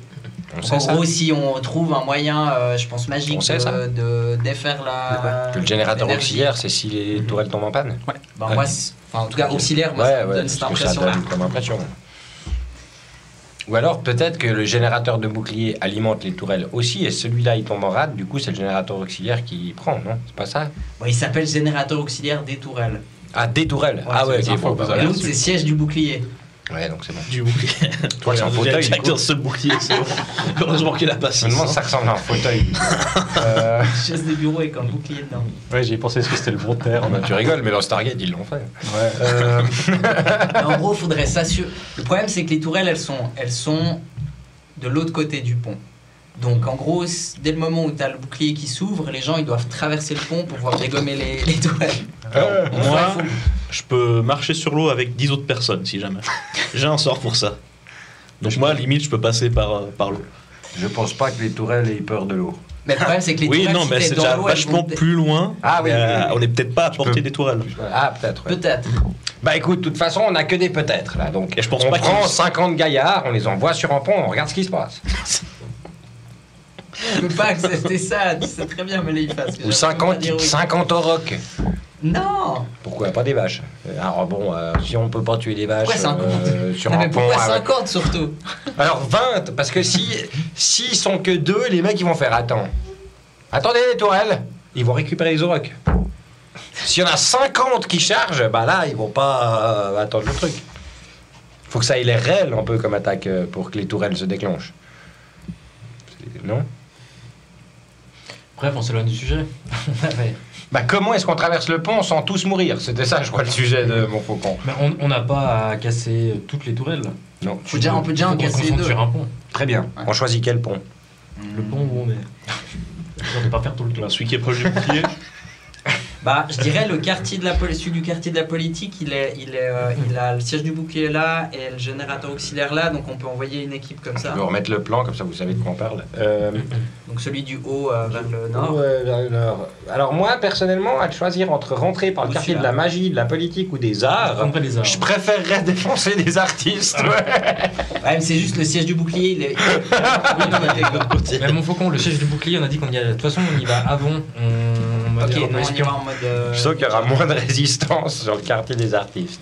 On Donc, sait en ça. gros, si on trouve un moyen, je pense magique, On sait ça. de défaire la. Que le générateur l'énergie. auxiliaire, c'est si les tourelles tombent en panne. Ben, Ouais. moi, en tout cas, auxiliaire, moi, ça me donne c'est cette ce que ça impression-là. donne comme impression. Ou alors peut-être que le générateur de bouclier alimente les tourelles aussi, et celui-là il tombe en rade, du coup c'est le générateur auxiliaire qui prend, non? C'est pas ça? Bon, il s'appelle générateur auxiliaire des tourelles. Ah, des tourelles. Ah ouais, c'est ok, les bon, infos bah, que vous voilà. Et l'autre, c'est siège du bouclier. Ouais, donc c'est bon. Du bouclier. Toi, c'est un fauteuil, du Avec coup. un seul bouclier, c'est bon. Heureusement qu'il a pas Je me demande si ça ressemble à un fauteuil. Chaise de bureau avec un bouclier dedans. Ouais, j'y ai pensé, est-ce que c'était le bon terme Bah, tu rigoles, mais dans Stargate ils l'ont fait. Ouais. Mais en gros, il faudrait s'assurer. Le problème, c'est que les tourelles, elles sont de l'autre côté du pont. Donc, en gros, dès le moment où tu as le bouclier qui s'ouvre, les gens ils doivent traverser le pont pour pouvoir dégommer les tourelles. Moi, je peux marcher sur l'eau avec 10 autres personnes si jamais. J'ai un sort pour ça. Donc moi, limite, je peux passer par l'eau. Je pense pas que les tourelles aient peur de l'eau. Mais le problème, c'est que les Oui, tourelles, non, si mais t'es c'est dans déjà l'eau, elles vachement vont- plus loin. Ah oui, Mais, oui, oui. on n'est peut-être pas à portée peux- des tourelles. Ah, peut-être. Ouais. Peut-être. Bah écoute, de toute façon, on a que des peut-être là. Donc Et je pense on pas prend qu'ils- 50 gaillards, on les envoie sur un pont, on regarde ce qui se passe. Je peux pas accepter ça. Tu sais très bien, mais là, il fasse. Ou 50 aurochs. Non. Pourquoi pas des vaches? Alors bon, si on peut pas tuer des vaches Pourquoi 50 sur Non, un mais pont. pourquoi avec- 50 surtout? Alors 20, parce que s'ils sont que 2, les mecs ils vont faire attendez les tourelles, ils vont récupérer les aurochs. S'il y en a 50 qui chargent, bah là ils vont pas attendre le truc. Faut que ça ait l'air réel un peu comme attaque pour que les tourelles se déclenchent. Non? Bref, on s'éloigne du sujet. Ouais. Bah comment est-ce qu'on traverse le pont sans tous mourir? C'était ça je crois le sujet de mon faucon. Mais on n'a pas à casser toutes les tourelles. Non. On peut déjà en Faut qu'on se casser concentre 2. sur un pont. Très bien. Ouais. On choisit quel pont? Le pont où on est. On ne pas faire tout le tour. Celui qui est proche du bouclier. Bah, je dirais le quartier de la celui du quartier de la politique, il a le siège du bouclier là et le générateur auxiliaire là, donc on peut envoyer une équipe comme Je ça. vais remettre le plan comme ça vous savez de quoi on parle. Donc celui du haut vers le nord. Ouais, vers le nord. Alors moi, personnellement, à choisir entre rentrer par le Ou quartier de celui-là. la magie, de la politique ou des Je arts, prendrais les arts. je préférerais défoncer des artistes. ouais. Ouais, mais c'est juste le siège du bouclier, il est. Oui, non, mais mais mon faucon, le siège du bouclier, on a dit qu'on y allait. De toute façon, on y va avant. On va Ok, dire non, un peu on y espion. va en mode. Je sens qu'il y aura moins de résistance sur le quartier des artistes.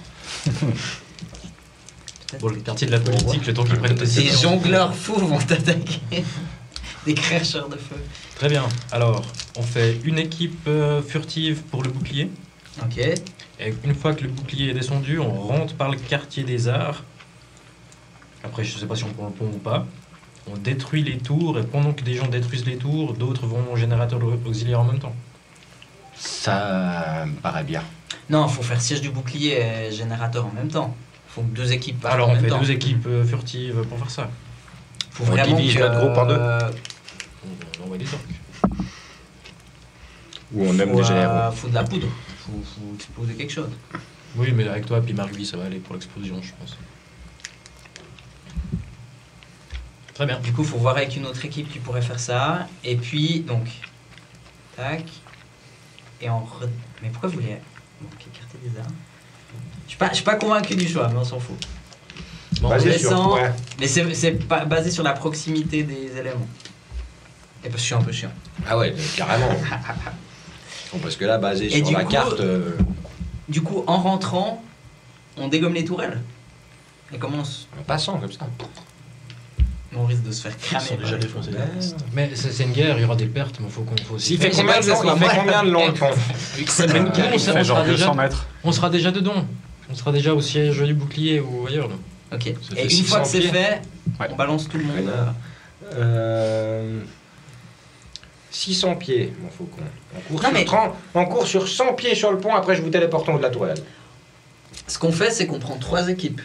Bon, le quartier de la politique, le temps qu'ils prennent Des décision. jongleurs fous vont t'attaquer. Des cracheurs de feu. Très bien. Alors, on fait une équipe furtive pour le bouclier. Ok. Et une fois que le bouclier est descendu, on rentre par le quartier des arts. Après, je sais pas si on prend le pont ou pas. On détruit les tours, et pendant que des gens détruisent les tours, d'autres vont au générateur auxiliaire en même temps. Ça me paraît bien. Non, faut faire siège du bouclier et générateur en même temps. Faut que 2 équipes partent Alors, en on même fait temps. 2 équipes furtives pour faire ça. Faut On vraiment divise que, notre groupe en 2. On envoie des orques. Ou on aime des généraux. Faut de la poudre. Faut exploser quelque chose. Oui, mais avec toi et puis Marc-Louis, ça va aller pour l'explosion, je pense. Très bien. Du coup, faut voir avec une autre équipe qui pourrait faire ça. Et puis, donc, tac. Et Mais pourquoi vous voulez... Bon, ok, quartier des arts. Je suis pas convaincu du choix, mais on s'en fout. Bon, Vas-y. Basé descend. sur ouais. Mais c'est pas basé sur la proximité des éléments. Et parce que je suis un peu chiant. Ah ouais, carrément. Bon, parce que là, basé Et sur du la coup, carte... Du coup, en rentrant, on dégomme les tourelles. Et commence. en passant comme ça. On risque de se faire Ils cramer. sont déjà défoncés. Ouais. Mais c'est une guerre, il y aura des pertes, mais faut aussi. Il fait combien de long, le pont Vu que c'est le Mais même nous, cas. on Il fait genre sera 200 déjà, mètres. on sera déjà dedans. On sera déjà au siège du bouclier ou ailleurs. Là. Ok. Ça Et fait une fois que 600 c'est pieds. fait, Ouais. on balance tout le monde. Ouais, 600 pieds, mon faucon. On court sur 100 pieds sur le pont, après je vous téléporte en haut de la tourelle. Ce qu'on fait, c'est qu'on prend 3 équipes.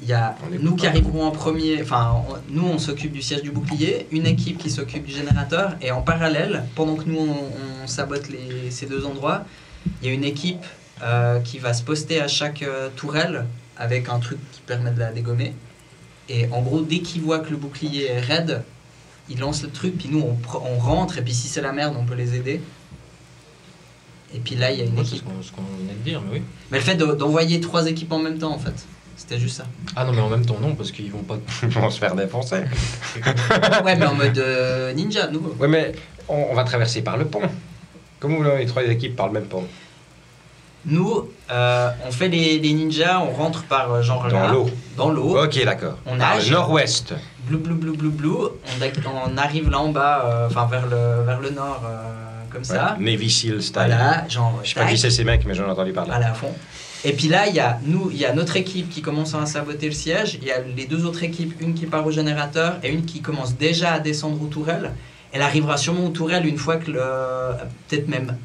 Il y a On est nous qui pas arriverons en premier, enfin, nous on s'occupe du siège du bouclier, une équipe qui s'occupe du générateur, et en parallèle, pendant que nous on sabote ces 2 endroits, il y a une équipe qui va se poster à chaque tourelle avec un truc qui permet de la dégommer. Et en gros, dès qu'ils voient que le bouclier est raide, ils lancent le truc, puis nous on rentre, et puis si c'est la merde, on peut les aider. Et puis là, il y a une Ouais, c'est équipe. ce qu'on venait de dire, mais oui. Mais le fait d'envoyer 3 équipes en même temps, en fait, c'était juste ça. Ah non, mais en même temps, non, parce qu'ils vont pas. Ils vont se faire défoncer. Ouais, mais en mode ninja, nous. Ouais, mais on va traverser par le pont. Comment vous voulez les 3 équipes par le même pont? Nous, on fait les ninjas, on rentre par genre Dans là, l'eau. dans l'eau, Ok, d'accord. On Par nage. le nord-ouest. blou blou blou blou blou, on arrive là en bas, enfin vers le nord, comme ça. Ouais, Navy Seal style. Voilà, genre. Je sais pas tac, qui c'est ces mecs, mais j'en ai entendu parler. voilà, à fond. Et puis là, il y a notre équipe qui commence à saboter le siège. Il y a les 2 autres équipes, une qui part au générateur et une qui commence déjà à descendre aux tourelles. Elle arrivera sûrement aux tourelles une fois que peut-être même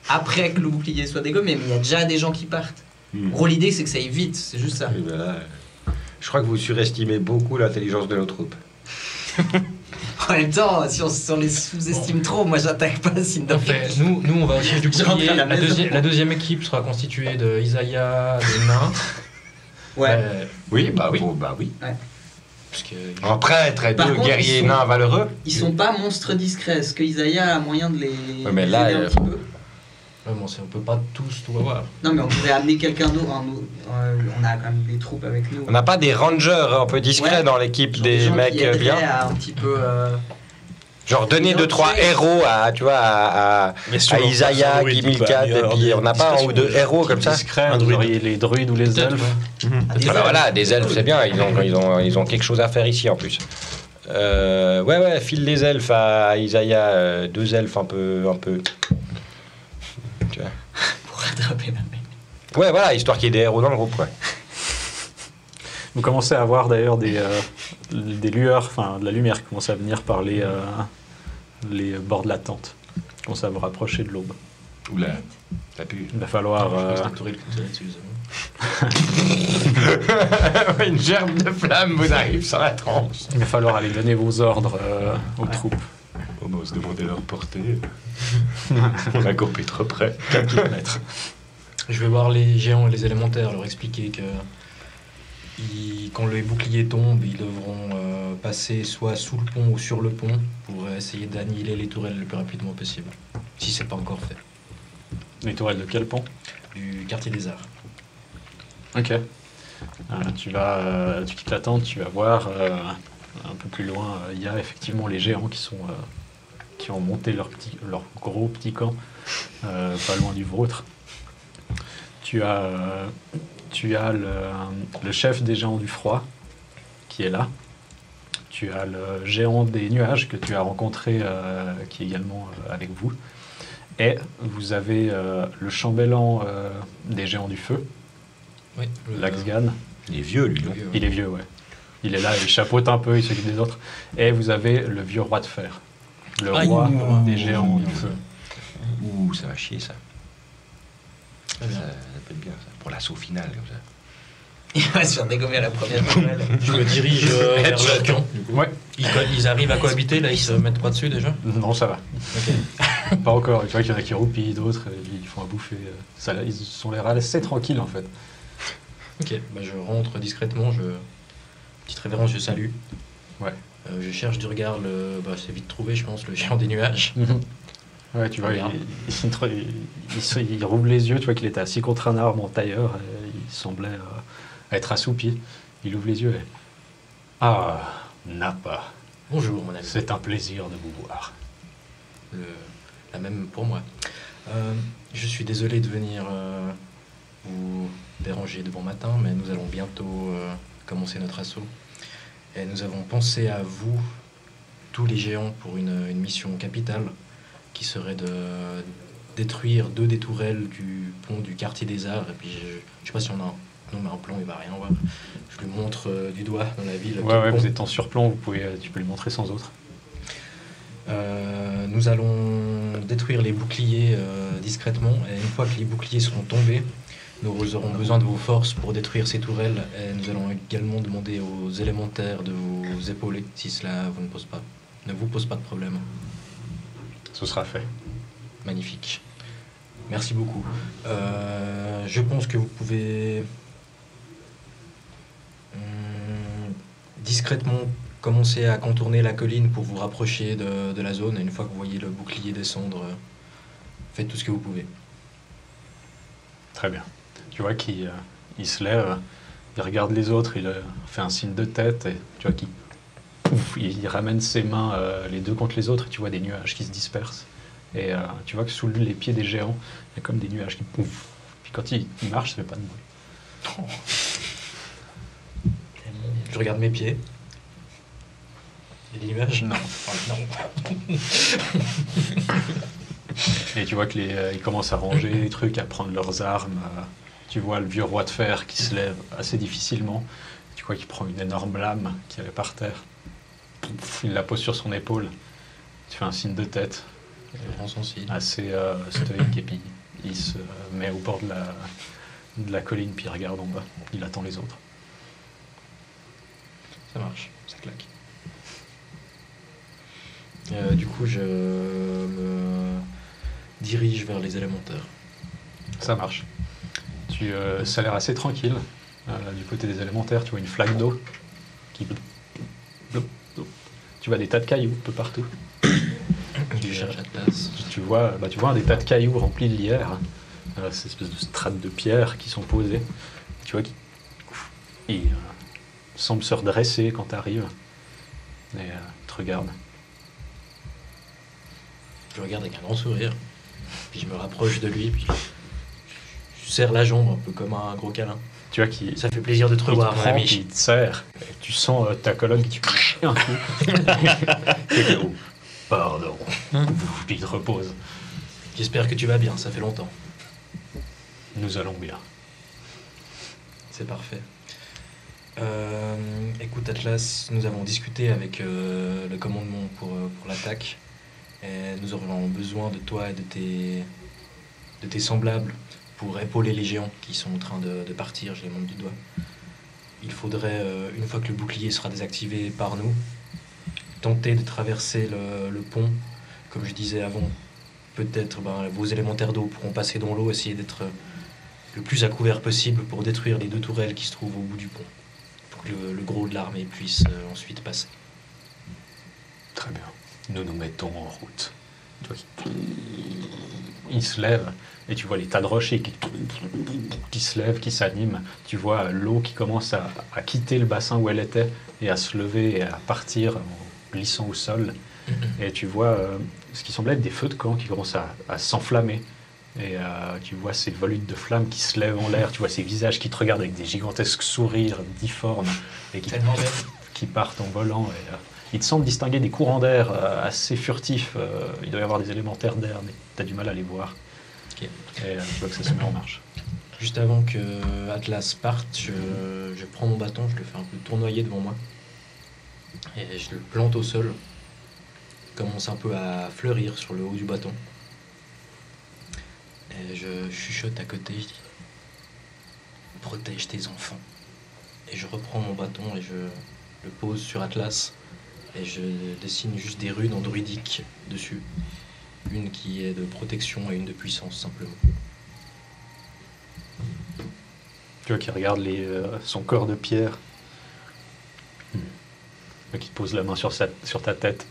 après que le bouclier soit dégommé, mais il y a déjà des gens qui partent. Hmm. Gros, l'idée c'est que ça aille vite, c'est juste ça. Oui, ben là, je crois que vous surestimez beaucoup l'intelligence de nos troupes. En même temps, si on les sous-estime trop, moi j'attaque pas sinon. En fait, nous, on va au siège du Je rentre bouclier. à la maison. La deuxième équipe sera constituée de Isaiah, de nains. Ouais. Oui, bah oui. bah oui. Parce que Un prêtre et Par 2 contre, guerriers ils sont- nains valeureux. Ils sont pas monstres discrets. Est-ce que Isaiah a moyen de les Ouais, mais là, aider un petit peu? ouais, bon, on peut pas tous tout avoir. Non, mais on pourrait amener quelqu'un d'autre. On a quand même des troupes avec nous. On n'a pas des rangers un peu discrets Ouais. dans l'équipe Genre des gens mecs qui aideraient bien. à un petit peu. Genre donner 2-3 héros à, tu vois, à Isaiah, Gimilcad, et puis on n'a pas 1 ou 2 héros comme ça. Discret, Un vous druide. auriez les druides ou les Peut-être, elfes. ouais. à des Voilà, ailes. voilà, des elfes, c'est bien, ils ont quelque chose à faire ici en plus. Ouais, file des elfes à Isaiah, 2 elfes un peu. Tu vois. Pour rattraper la mec. Ouais, voilà, histoire qu'il y ait des héros dans le groupe, quoi. Vous commencez à voir d'ailleurs des lueurs, enfin de la lumière qui commence à venir par les bords de la tente. Vous commencez à vous rapprocher de l'aube. Oula, t'as pu. Il va falloir... Je pense que Tourelle comptait là-dessus, Une gerbe de flamme vous arrive sur la tranche. il va falloir aller donner vos ordres aux troupes. On ose demander leur portée. On a coupé trop près. 4 km. Je vais voir les géants et les élémentaires, leur expliquer que quand les boucliers tombent, ils devront passer soit sous le pont ou sur le pont pour essayer d'annihiler les tourelles le plus rapidement possible, si c'est pas encore fait. Les tourelles de quel pont? Du quartier des arts. Ok. Tu quittes la tente, tu vas voir un peu plus loin, il y a effectivement les géants qui ont monté leur gros petit camp pas loin du vôtre. Tu as le chef des géants du froid qui est là. Tu as le géant des nuages que tu as rencontré qui est également avec vous. Et vous avez le chambellan des géants du feu, Oui, Laxgan. Il est vieux, lui, non? Il est vieux, ouais. Il est là, il chapeaute un peu, il s'occupe des autres. Et vous avez le vieux roi de fer, le roi des géants du feu. Ouh, ça va chier, ça. Très bien. Ça peut être bien, ça. Pour l'assaut final, comme ça. Il va se faire dégommer à la première tourelle. Je me dirige vers leur camp. Ouais. Ils arrivent à cohabiter, là, ils se mettent pas dessus déjà. Non, ça va. Pas encore. Tu vois qu'il y en a qui roupillent, d'autres, ils font à bouffer. Ils ont l'air assez tranquilles, en fait. Ok, bah je rentre discrètement, petite révérence, je salue. Ouais. Je cherche du regard c'est vite trouvé, je pense, le géant des nuages. Ouais, tu vois, Regarde. il rouvre les yeux, tu vois qu'il était assis contre un arbre en tailleur, et il semblait être assoupi. Il ouvre les yeux et... Ah, Nappa, Bonjour, mon ami. c'est un plaisir de vous voir. La même pour moi. Je suis désolé de venir vous déranger de bon matin, mais nous allons bientôt commencer notre assaut. Et nous avons pensé à vous, tous les géants, pour une mission capitale qui serait de détruire 2 des tourelles du pont du quartier des Arts. Et puis je sais pas si on a un plan, il va rien voir. Je lui montre du doigt dans la ville. Ouais, tout le vous êtes en surplomb, tu peux lui montrer sans autre. Nous allons détruire les boucliers discrètement, et une fois que les boucliers seront tombés, nous aurons besoin de vos forces pour détruire ces tourelles, et nous allons également demander aux élémentaires de vous épauler si cela ne vous pose pas de problème. Ce sera fait. Magnifique. Merci beaucoup. Je pense que vous pouvez discrètement commencer à contourner la colline pour vous rapprocher de la zone. Et une fois que vous voyez le bouclier descendre, faites tout ce que vous pouvez. Très bien. Tu vois qu'il il se lève, il regarde les autres, il fait un signe de tête, et tu vois qu'il il ramène ses mains les deux contre les autres, et tu vois des nuages qui se dispersent. Et tu vois que sous les pieds des géants, il y a comme des nuages qui pouf. Puis quand il marche, ça fait pas de bruit. Je regarde mes pieds. Il y a des nuages. Non. Oh, non. Et tu vois qu'ils commencent à ranger les trucs, à prendre leurs armes. Tu vois le vieux roi de fer qui se lève assez difficilement. Tu vois qu'il prend une énorme lame qui est par terre. Pouf, il la pose sur son épaule. Tu fais un signe de tête. Je prends son signe. Assez stoïque, et puis il se met au bord de la colline, puis il regarde en bas. Il attend les autres. Ça marche, ça claque. Du coup, je me dirige vers les élémentaires. Ça marche. Ça a l'air assez tranquille. Du côté des élémentaires, tu vois une flaque d'eau qui... Tu vois des tas de cailloux un peu partout. Je cherche Atlas. Tu vois des tas de cailloux remplis de lierre, ces espèces de strates de pierre qui sont posées. Tu vois qu'il semble se redresser quand tu arrives. Et il te regarde. Je le regarde avec un grand sourire, puis je me rapproche de lui, puis je serre la jambe un peu comme un gros câlin. Tu vois qu'il Ça fait plaisir de te il te revoir, mon prend, ami. puis il te serre. Et tu sens ta colonne qui te fait un coup. Et oh, pardon. Puis il te repose. J'espère que tu vas bien, ça fait longtemps. Nous allons bien. C'est parfait. Écoute Atlas, nous avons discuté avec le commandement pour l'attaque. Et nous aurons besoin de toi et de tes semblables pour épauler les géants qui sont en train de partir, je les montre du doigt. Il faudrait, une fois que le bouclier sera désactivé par nous, tenter de traverser le pont. Comme je disais avant, peut-être vos élémentaires d'eau pourront passer dans l'eau, essayer d'être le plus à couvert possible pour détruire les 2 tourelles qui se trouvent au bout du pont, pour que le gros de l'armée puisse ensuite passer. Très bien. Nous nous mettons en route. Tu vois il se lève et tu vois les tas de rochers qui se lèvent, qui s'animent. Tu vois l'eau qui commence à quitter le bassin où elle était et à se lever et à partir en glissant au sol. Et tu vois ce qui semblait être des feux de camp qui commencent à s'enflammer. Et tu vois ces volutes de flammes qui se lèvent en l'air. Tu vois ces visages qui te regardent avec des gigantesques sourires difformes et qui partent en volant. Et, il te semble distinguer des courants d'air assez furtifs. Il doit y avoir des élémentaires d'air, mais tu as du mal à les voir. Okay. Et tu vois que ça se met en marche. Juste avant que Atlas parte, je prends mon bâton, je le fais un peu tournoyer devant moi. Et je le plante au sol. Il commence un peu à fleurir sur le haut du bâton. Et je chuchote à côté, je dis « Protège tes enfants ». Et je reprends mon bâton et je le pose sur Atlas. Et je dessine juste des runes en druidique dessus. Une qui est de protection et une de puissance, simplement. Tu vois qu'il regarde son corps de pierre. Qui pose la main sur ta tête.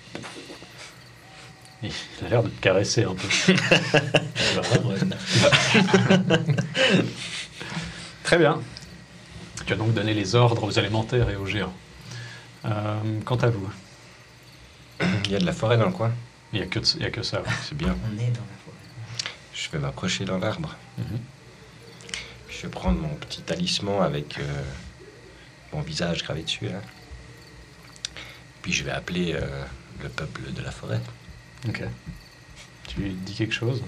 Il a l'air de te caresser un peu. Très bien. Tu as donc donné les ordres aux élémentaires et aux géants. Quant à vous, Il y a de la forêt dans le coin. il n'y a que ça. Ouais. C'est bien. On est dans la forêt. Je vais m'approcher d'un arbre. Mhm. Je vais prendre mon petit talisman avec mon visage gravé dessus, là. Puis je vais appeler le peuple de la forêt. Ok. Tu lui dis quelque chose?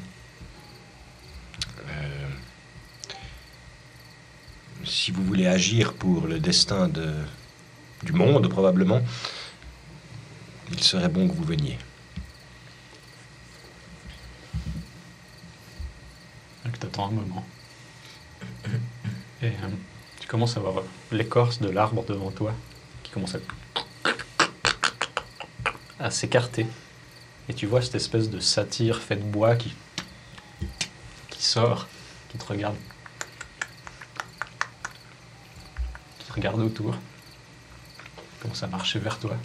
Si vous voulez agir pour le destin du monde, probablement, il serait bon que vous veniez. Donc t'attends un moment. Et tu commences à voir l'écorce de l'arbre devant toi qui commence à s'écarter. Et tu vois cette espèce de satyre fait de bois qui sort, qui te regarde. Qui te regarde autour. Il commence à marcher vers toi.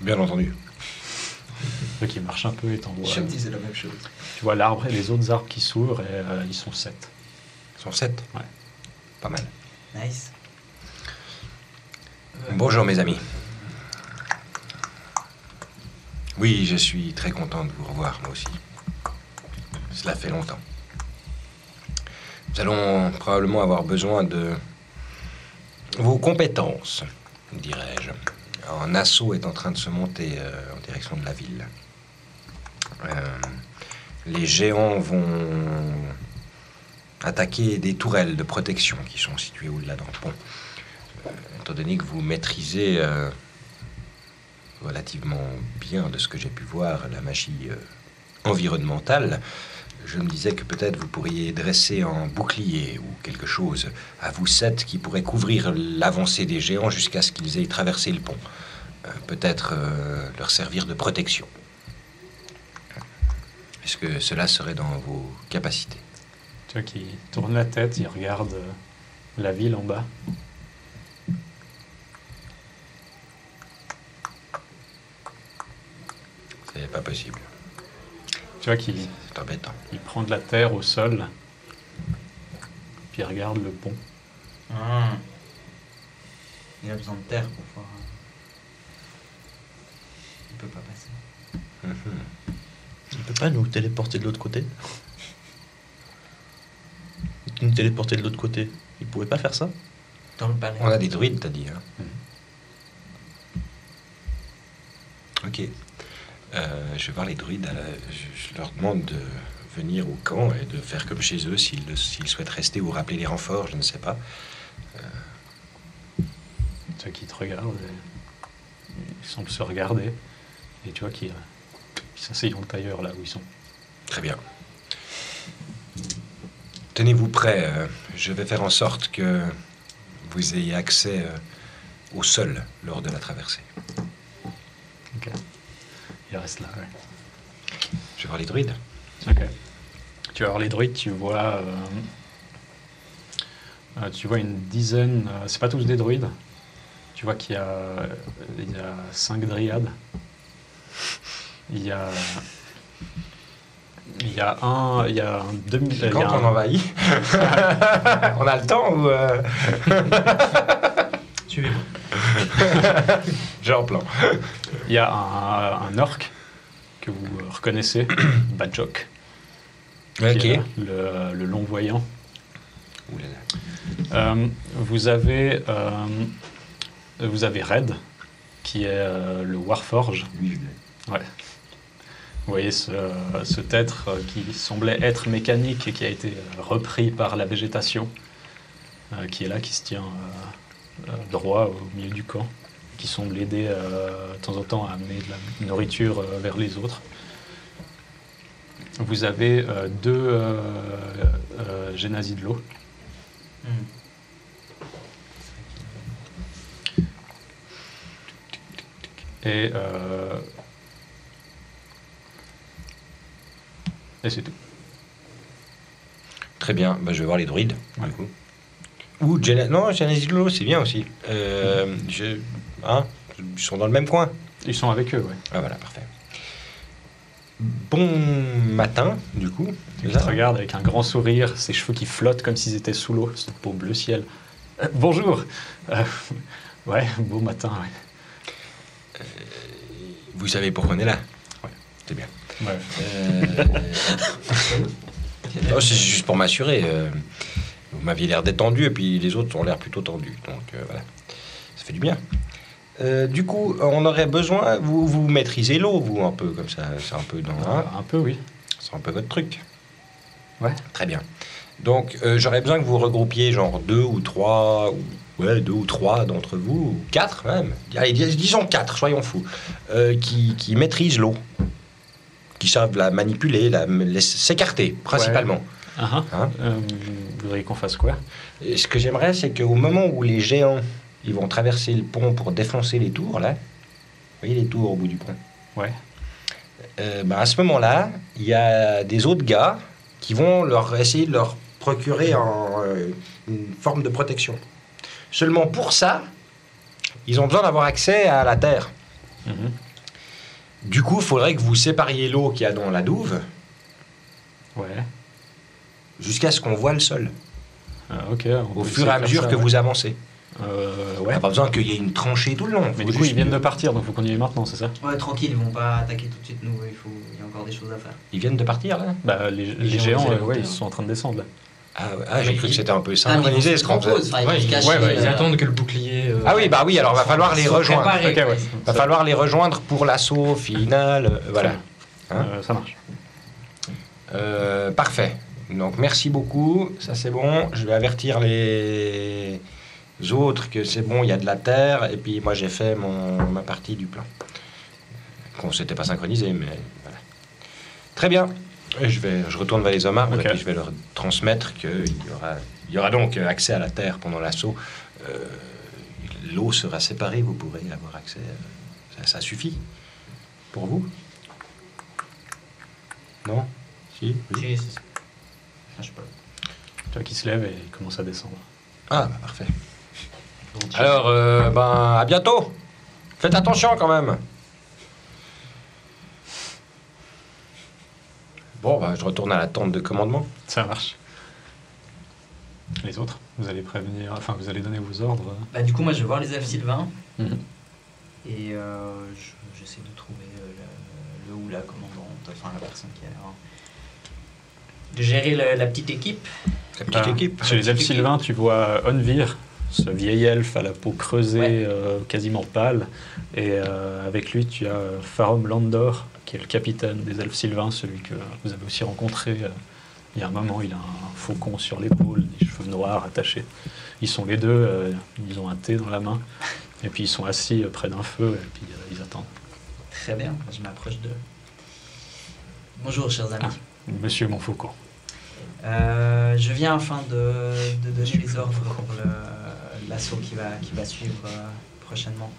Bien entendu. Donc il marche un peu et t'envoie. Je me disais la même chose. Tu vois l'arbre et les autres arbres qui s'ouvrent et ils sont 7. Ils sont 7. Ouais. Pas mal. Nice. Bonjour mes amis. Oui, je suis très content de vous revoir, moi aussi. Cela fait longtemps. Nous allons probablement avoir besoin de vos compétences, dirais-je. Un assaut est en train de se monter en direction de la ville. Les géants vont attaquer des tourelles de protection qui sont situées au-delà d'un pont. Étant donné que vous maîtrisez relativement bien, de ce que j'ai pu voir, la magie environnementale, je me disais que peut-être vous pourriez dresser un bouclier ou quelque chose à vous 7 qui pourrait couvrir l'avancée des géants jusqu'à ce qu'ils aient traversé le pont. Peut-être leur servir de protection. Est-ce que cela serait dans vos capacités? Tu vois qu'il tourne la tête, il regarde la ville en bas. C'est pas possible. Tu vois qu'il C'est embêtant. prend de la terre au sol, puis il regarde le pont. Ah. Il a besoin de terre pour pouvoir. Il peut pas passer. Tu ne peux pas nous téléporter de l'autre côté? Nous téléporter de l'autre côté. Il pouvait pas faire ça? Dans le palais. On a des druides, t'as dit, hein? Ok. Je vais voir les druides. Je leur demande de venir au camp et de faire comme chez eux s'ils souhaitent rester ou rappeler les renforts, je ne sais pas. Tu vois qu'il te regarde, et il semble se regarder, et tu vois qu'il s'asseyent en tailleur là où ils sont. Très bien. Tenez-vous prêts. Je vais faire en sorte que vous ayez accès au sol lors de la traversée. Ok. Il reste là, ouais. Je vais voir les druides. Ok. Tu vas voir les druides, tu vois une dizaine, c'est pas tous des druides. Tu vois qu'il y a 5 dryades. Il y a un demi. Quand on envahit, on a le temps ou Suivez-moi. j'ai en plan. Il y a un orc que vous reconnaissez, Badjok, qui Ok. est là, le long-voyant. Ouh là là. Vous avez Red, qui est le Warforge. Lui, je l'ai. Ouais. Vous voyez cet être qui semblait être mécanique et qui a été repris par la végétation, qui est là, qui se tient droit au milieu du camp, qui semble aider de temps en temps à amener de la nourriture vers les autres. Vous avez 2 génasies de l'eau. Et c'est tout. Très bien. Bah, je vais voir les druides. Ouais. Du coup. Ou Genesis de l'eau, c'est bien aussi. Ils sont dans le même coin. Ils sont avec eux, ouais. Ah voilà, parfait. Bon matin, du coup. Il te regarde avec un grand sourire, ses cheveux qui flottent comme s'ils étaient sous l'eau, cette peau bleu ciel. Bonjour. Ouais, beau matin, ouais. Vous savez pourquoi on est là? Ouais. C'est bien. Ouais. C'est juste pour m'assurer. Vous m'aviez l'air détendu et puis les autres ont l'air plutôt tendus. Donc voilà, ça fait du bien. Du coup, on aurait besoin... Vous maîtrisez l'eau, vous, un peu, comme ça. C'est un peu dans... Un peu, oui. C'est un peu votre truc. Ouais. Très bien. Donc, j'aurais besoin que vous regroupiez genre 2 ou 3 d'entre vous, ou 4 même. Allez, disons 4, soyons fous. Qui maîtrisent l'eau. Qui savent la manipuler, s'écarter, principalement. Ouais. Hein? Vous voudriez qu'on fasse quoi? Et ce que j'aimerais, c'est qu'au moment où les géants ils vont traverser le pont pour défoncer les tours, là. Vous voyez les tours au bout du pont? Ouais. À ce moment-là, il y a des autres gars qui vont essayer de leur procurer une forme de protection. Seulement pour ça, ils ont besoin d'avoir accès à la terre. Du coup, il faudrait que vous sépariez l'eau qu'il y a dans la douve. Ouais. Jusqu'à ce qu'on voit le sol. Ok. Au fur et à mesure que vous avancez. Ouais. Il n'y a pas besoin qu'il y ait une tranchée tout le long. Mais du coup, ils viennent de partir, donc il faut qu'on y aille maintenant, c'est ça? Ouais, tranquille, ils vont pas attaquer tout de suite nous, il y a encore des choses à faire. Ils viennent de partir, là? Bah, les géants, ils sont en train de descendre, là. J'ai cru que c'était un peu synchronisé ce qu'on faisait. Ils attendent que le bouclier... alors va falloir les rejoindre. Ok, ouais. Va falloir les rejoindre pour l'assaut final. Voilà. Hein? Ça marche. Parfait. Donc merci beaucoup. Ça c'est bon. Je vais avertir les autres que c'est bon, il y a de la terre. Et puis moi j'ai fait ma partie du plan. Qu'on s'était pas synchronisé, mais voilà. Très bien. Et je retourne vers les hommes arbres et puis je vais leur transmettre qu'il y aura donc accès à la terre pendant l'assaut. L'eau sera séparée, vous pourrez avoir accès. Ça suffit pour vous? Non? Si? Oui. Je sais pas. Toi qui se lève et il commence à descendre. Ah, parfait. Alors, à bientôt. Faites attention quand même. Bon, je retourne à la tente de commandement. Ça marche. Les autres, vous allez prévenir, enfin vous allez donner vos ordres. Du coup, moi je vais voir les elfes sylvains Et j'essaie de trouver le ou la commandante, enfin la personne qui est là. De gérer la petite équipe. La petite équipe. Chez les elfes sylvains, tu vois Onvir, ce vieil elfe à la peau creusée, quasiment pâle. Et avec lui, tu as Farum Landor, qui est le capitaine des elfes sylvains, celui que vous avez aussi rencontré il y a un moment. Il a un faucon sur l'épaule, des cheveux noirs attachés. Ils sont les deux, ils ont un thé dans la main. Et puis ils sont assis près d'un feu, et puis ils attendent. Très bien, je m'approche d'eux. Bonjour, chers amis. Monsieur Montfaucon. Je viens afin de donner les ordres pour l'assaut qui va suivre prochainement.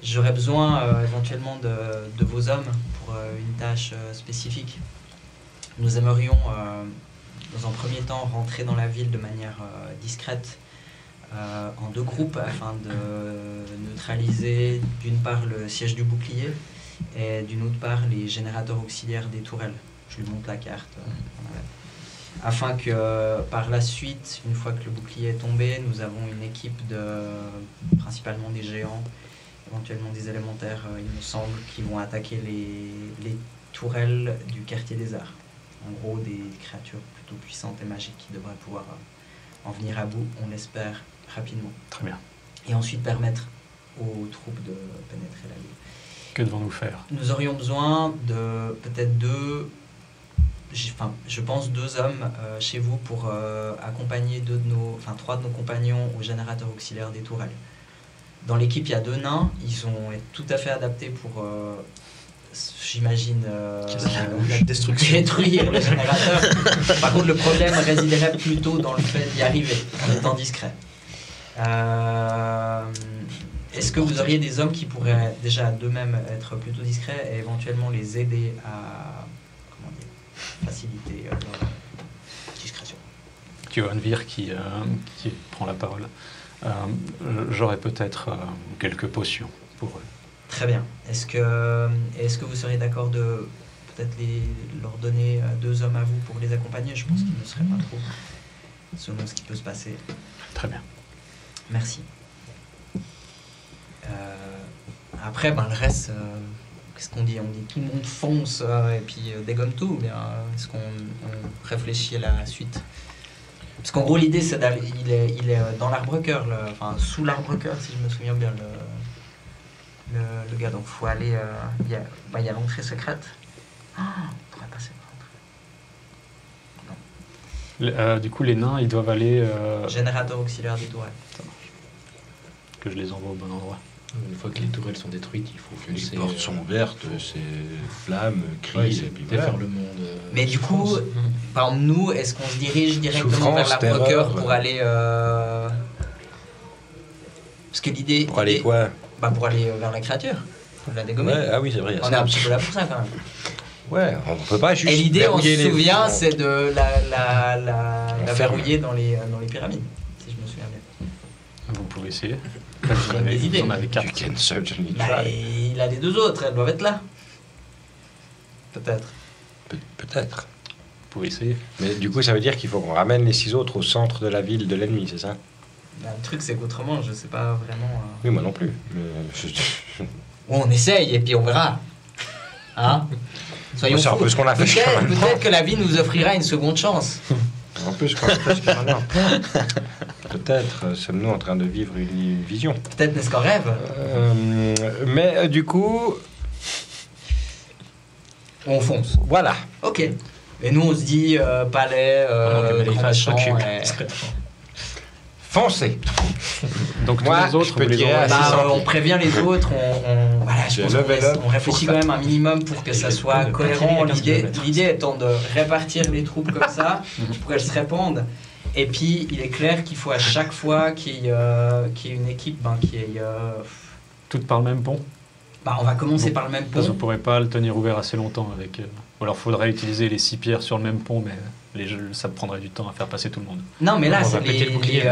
J'aurais besoin éventuellement de vos hommes pour une tâche spécifique. Nous aimerions, dans un premier temps, rentrer dans la ville de manière discrète, en 2 groupes, afin de neutraliser d'une part le siège du bouclier et d'une autre part les générateurs auxiliaires des tourelles. Je lui montre la carte. Afin que par la suite, une fois que le bouclier est tombé, nous avons une équipe principalement des géants, éventuellement des élémentaires, il me semble, qui vont attaquer les tourelles du quartier des arts. En gros, des créatures plutôt puissantes et magiques qui devraient pouvoir en venir à bout, on l'espère, rapidement. Très bien. Et ensuite permettre aux troupes de pénétrer la ville. Que devons-nous faire? Nous aurions besoin de peut-être je pense 2 hommes chez vous pour accompagner 3 de nos compagnons au générateur auxiliaire des tourelles. Dans l'équipe, il y a 2 nains, ils sont tout à fait adaptés pour, j'imagine, la destruction. détruire le générateur. Par contre, le problème résiderait plutôt dans le fait d'y arriver, en étant discret. Est-ce que vous auriez des hommes qui pourraient déjà d'eux-mêmes être plutôt discrets et éventuellement les aider à faciliter leur discrétion? Tu vois Anvir qui prend la parole. J'aurais peut-être quelques potions pour eux. Très bien. Est-ce que vous seriez d'accord de peut-être leur donner 2 hommes à vous pour les accompagner? Je pense qu'ils ne seraient pas trop, selon ce qui peut se passer. Très bien. Merci. Après, le reste, qu'est-ce qu'on dit? On dit tout le monde fonce et puis dégomme tout. Ou bien est-ce qu'on réfléchit à la suite? Parce qu'en gros, l'idée, c'est d'aller. Il est dans l'arbre-cœur, enfin sous l'arbre-cœur, si je me souviens bien, le gars. Donc, il faut aller. Il y a l'entrée secrète. On pourrait passer par l'entrée. Du coup, les nains, ils doivent aller. Générateur auxiliaire des tourelles. Que je les envoie au bon endroit. Une fois que les tourelles sont détruites, il faut Les foncer. portes sont ouvertes, c'est flammes, cris, Ouais, et puis voilà. défaire le monde. Mais du coup, France. par exemple, nous, est-ce qu'on se dirige directement Souffrance, vers l'arbre-cœur terreur. pour aller. Parce que l'idée. Pour aller quoi? Pour aller vers la créature. Pour la dégommer. Ouais, ah oui, c'est vrai. il y a On ça. est un petit peu là pour ça quand même. Ouais, on peut pas juste. Et l'idée, on se verrouiller les- souvient, c'est de la verrouiller dans les pyramides, si je me souviens bien. Vous pouvez essayer. J'ai des idées. Vous en avez 4. You can certainly Bah, try. il a les 2 autres, elles doivent être là. Peut-être. Peut-être. Vous pouvez essayer. Mais du coup, ça veut dire qu'il faut qu'on ramène les 6 autres au centre de la ville de l'ennemi, c'est ça? Bah, le truc, c'est qu'autrement, je sais pas vraiment. Oui, moi non plus. Mais On essaye et puis on verra. Hein? Soyons c'est un fous. peu ce qu'on a fait jusqu'à maintenant. Peut-être que la vie nous offrira une seconde chance. En plus, quand peut-être sommes-nous en train de vivre une vision. Peut-être n'est-ce qu'en rêve. Mais du coup, On fonce. voilà. Ok. Et nous, on se dit palais, Pendant que grand Maleface méchant, recule et- discrètement. Foncez. Donc Moi, tous les autres, je peux vous les tirer à envoyez. 600 on prévient les autres, voilà, je J'ai pense qu'on level up on réfléchit pour quand ça. même un minimum pour que ça Il est soit de cohérent. 15 kilomètres. L'idée étant de répartir les troupes comme ça, pour qu'elles se répandent. Et puis, il est clair qu'il faut à chaque fois qu'il y ait une équipe, Toutes par le même pont. on va commencer Bon. par le même Parce que vous pont. ne pourrez pas le tenir ouvert assez longtemps avec. Ou alors faudrait utiliser les 6 pierres sur le même pont, mais ça prendrait du temps à faire passer tout le monde. Non, mais là, On va c'est péter le bouclier.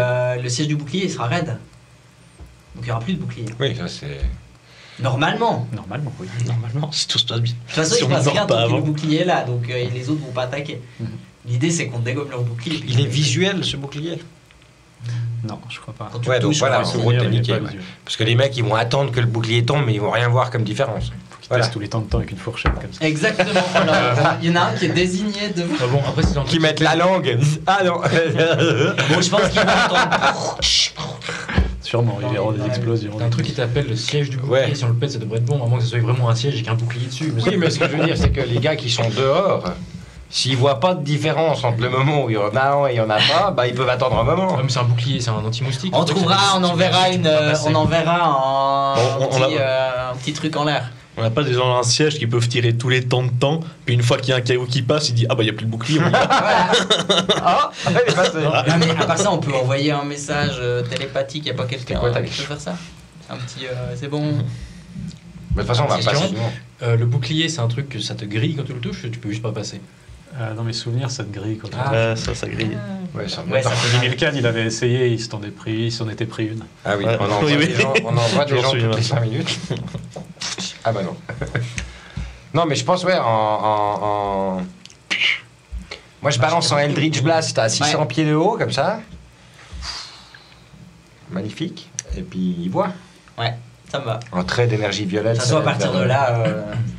le siège du bouclier, il sera raide. Donc, il n'y aura plus de bouclier. Oui, ça c'est. Normalement. Normalement, oui. Normalement, si tout se passe bien. De toute façon, Si il on ne passe meurt rien pas tant que le avant. bouclier est là, donc les autres vont pas attaquer. Mhm. L'idée, c'est qu'on dégomme leur bouclier. puis Il est qu'on- visuel ce bouclier. Non, je crois pas. Quand tu Ouais, donc touches, voilà, on en va- gros, Souvenir, t'es il est niqué, pas ouais. visuel. Parce que les mecs, ils vont attendre que le bouclier tombe, mais ils vont rien voir comme différence. Faut qu'ils Voilà. testent tous les temps de temps avec une fourchette comme ça. Exactement. Alors, il y en a un qui est désigné devant. Ah bon, après, c'est dans le Qui mettent la langue. Ah non. Bon, je pense qu'il va entendre. Sûrement, il y aura des Ouais. explosions. T'as un truc qui t'appelle le siège du bouclier. Ouais. Si on le pète, ça devrait être bon, à moins que ce soit vraiment un siège avec un bouclier dessus. Oui, mais ce que je veux dire, c'est que les gars qui sont dehors, s'ils voient pas de différence entre le moment où il y en a un et il y en a pas, bah ils peuvent attendre un moment. Ouais, mais c'est un bouclier, c'est un anti-moustique. On trouvera, on enverra un petit truc en l'air. On n'a pas des gens dans un siège qui peuvent tirer tous les temps de temps, puis une fois qu'il y a un caillou qui passe, il dit ah bah il y a plus de bouclier. On y va. Voilà. Ah, elle est passée. Non, mais à part ça, on peut envoyer un message télépathique. Y a pas quelqu'un quoi ta qui peut faire ça? Un petit, c'est bon. Mais de toute façon, on va C'est passer. chiant. Le bouclier, c'est un truc que ça te grille quand tu le touches, tu peux juste pas passer. Dans mes souvenirs, ça te grille. Quand Ah. Ça grille. Ouais, ça Ouais, ça fait Milkan, il avait essayé, il s'en était pris une. Ah oui, Ouais. on envoie Oui, oui. des gens, on envoie Je des m'en gens souviens toutes les maintenant. 5 minutes. Ah bah non. Non, mais je pense, ouais, Moi, je balance en Eldritch Blast à 600 Ouais. pieds de haut, comme ça. Magnifique. Et puis, il voit. Ouais, ça me va. En trait d'énergie De violette. toute façon, à ça va partir être- de là,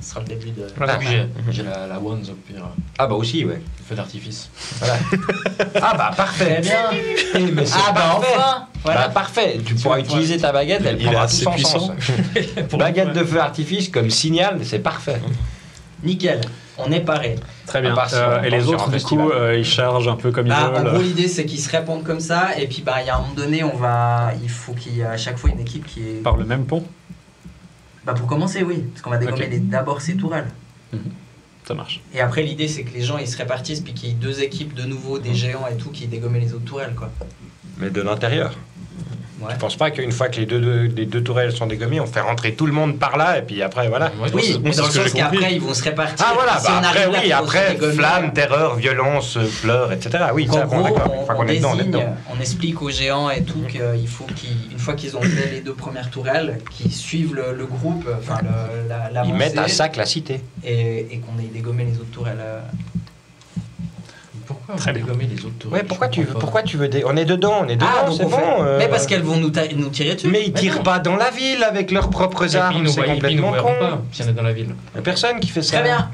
ce sera le début de. Voilà. Puis j'ai la Wands au pire, Ah bah aussi, ouais. le feu d'artifice. Voilà. Ah bah parfait. Très bien. Mais c'est Ah bah parfait. enfin. Voilà. Bah parfait, tu pourras utiliser ta baguette, elle Il est prendra tout assez son puissant. sens. Baguette de feu artifice comme signal, c'est parfait. Nickel. On est paré. Très bien. À part si on Et les part sur autres, un du coup, festival. ils chargent un peu comme ils En veulent. gros, l'idée c'est qu'ils se répandent comme ça, et puis il y a un moment donné, il faut qu'il y ait à chaque fois une équipe qui est. Par le même pont. Pour commencer, oui, parce qu'on va dégommer Ok. d'abord ces tourelles. Ça marche. Et après, l'idée c'est que les gens ils se répartissent, puis qu'il y ait 2 équipes de nouveau, des géants et tout, qui dégomment les autres tourelles, quoi. Mais de l'intérieur. Ouais. Je pense pas qu'une fois que les deux tourelles sont dégommées, on fait rentrer tout le monde par là et puis après voilà. Moi, je pense Oui, que- mais dans le ce que sens j'ai compris. qu'après ils vont se répartir. Ah voilà, Si bah on après arrive là, oui, faut après se dégommer. flamme, terreur, violence, pleurs, etc. Oui, Donc, ça en bon, gros, d'accord. Une fois qu'on est dedans, on est désigne, dedans. on explique aux géants et tout qu'une fois qu'ils ont fait les 2 premières tourelles, qu'ils suivent le groupe, enfin la Ils mettent à lancée, sac la cité. et qu'on ait dégommé les autres tourelles. Pourquoi Très vous bien. dégommez les autres tours Ouais, pourquoi tu veux On est dedans, donc c'est on fait- bon. Mais parce qu'elles vont nous tirer dessus. Mais ils tirent non. pas dans la ville avec leurs propres Et puis armes, nous c'est voyons complètement verront con. pas si on est dans la ville. Y a personne qui fait ça. Très bien.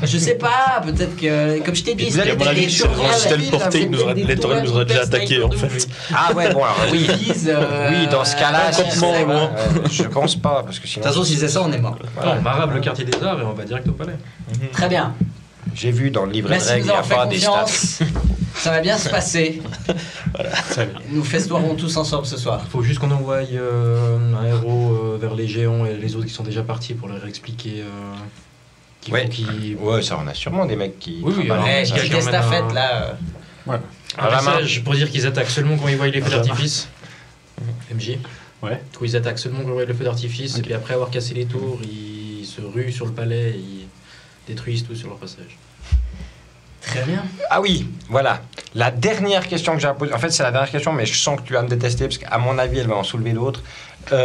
Je sais pas, peut-être que, comme je t'ai dit, Vous allez c'était à mon des avis, c'est vraiment tourelles, téléporté, c'était des les tourelles nous auraient déjà attaqués en fait. Ah ouais, bon alors oui. Oui, dans ce cas-là, je si sais c'est- pas. loin. je pense pas, parce que sinon. De toute façon, si c'est ça, on est mort. voilà. On marave le quartier des arts et on va direct au palais. Très bien. J'ai vu dans le livret de Merci de règles, nous il y a avoir fait pas des stats. confiance. Ça va bien se passer. Très bien. Nous festoirons tous ensemble ce soir. Faut juste qu'on envoie un héros vers les géants et les autres qui sont déjà partis pour leur expliquer qu'il Ouais. faut qu'ils... Ouais, ça on a sûrement des mecs qui. Oui, oui, travaillent. alors, Ouais, ça, quelques j'emmène estafettes un- là. Un message pour dire qu'ils attaquent seulement quand ils voient les feux Benjamin. d'artifice. MJ. Ouais. Quand ils attaquent seulement quand ils voient les feux d'artifice, et Ok. puis après avoir cassé les tours, ils se ruent sur le palais et ils détruisent tout sur leur passage. Très bien. Ah oui, voilà. La dernière question que j'ai à poser, en fait c'est la dernière question, mais je sens que tu vas me détester parce qu'à mon avis elle va en soulever d'autres. Là,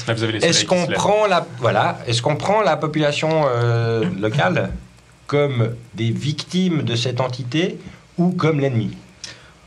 vous avez les soleils Est-ce qui qu'on se lèvent. prend est-ce qu'on prend la population locale comme des victimes de cette entité ou comme l'ennemi?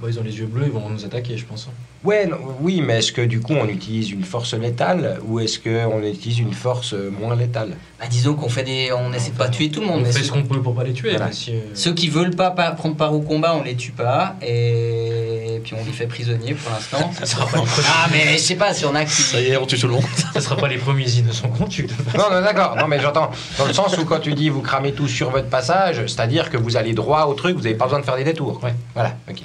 Bon, ils ont les yeux bleus, ils vont nous attaquer, je pense. Ouais, non, oui, mais est-ce que du coup on utilise une force létale ou est-ce qu'on utilise une force moins létale? Bah, disons qu'on on essaie de pas tuer tout le monde. On Mais fait ceux, ce qu'on peut pour pas les tuer. Voilà. Mais si, ceux qui veulent pas prendre part au combat, on les tue pas. Et puis on les fait prisonniers pour l'instant. ça sera pas les premiers, Ah, mais je sais pas si on a qui. Ça y est, on tue tout le monde. ça sera pas les premiers innocents qu'on tue. Non, non, d'accord. Non, mais j'entends. Dans le sens où quand tu dis vous cramez tout sur votre passage, c'est-à-dire que vous allez droit au truc, vous n'avez pas besoin de faire des détours. Ouais. Voilà, ok.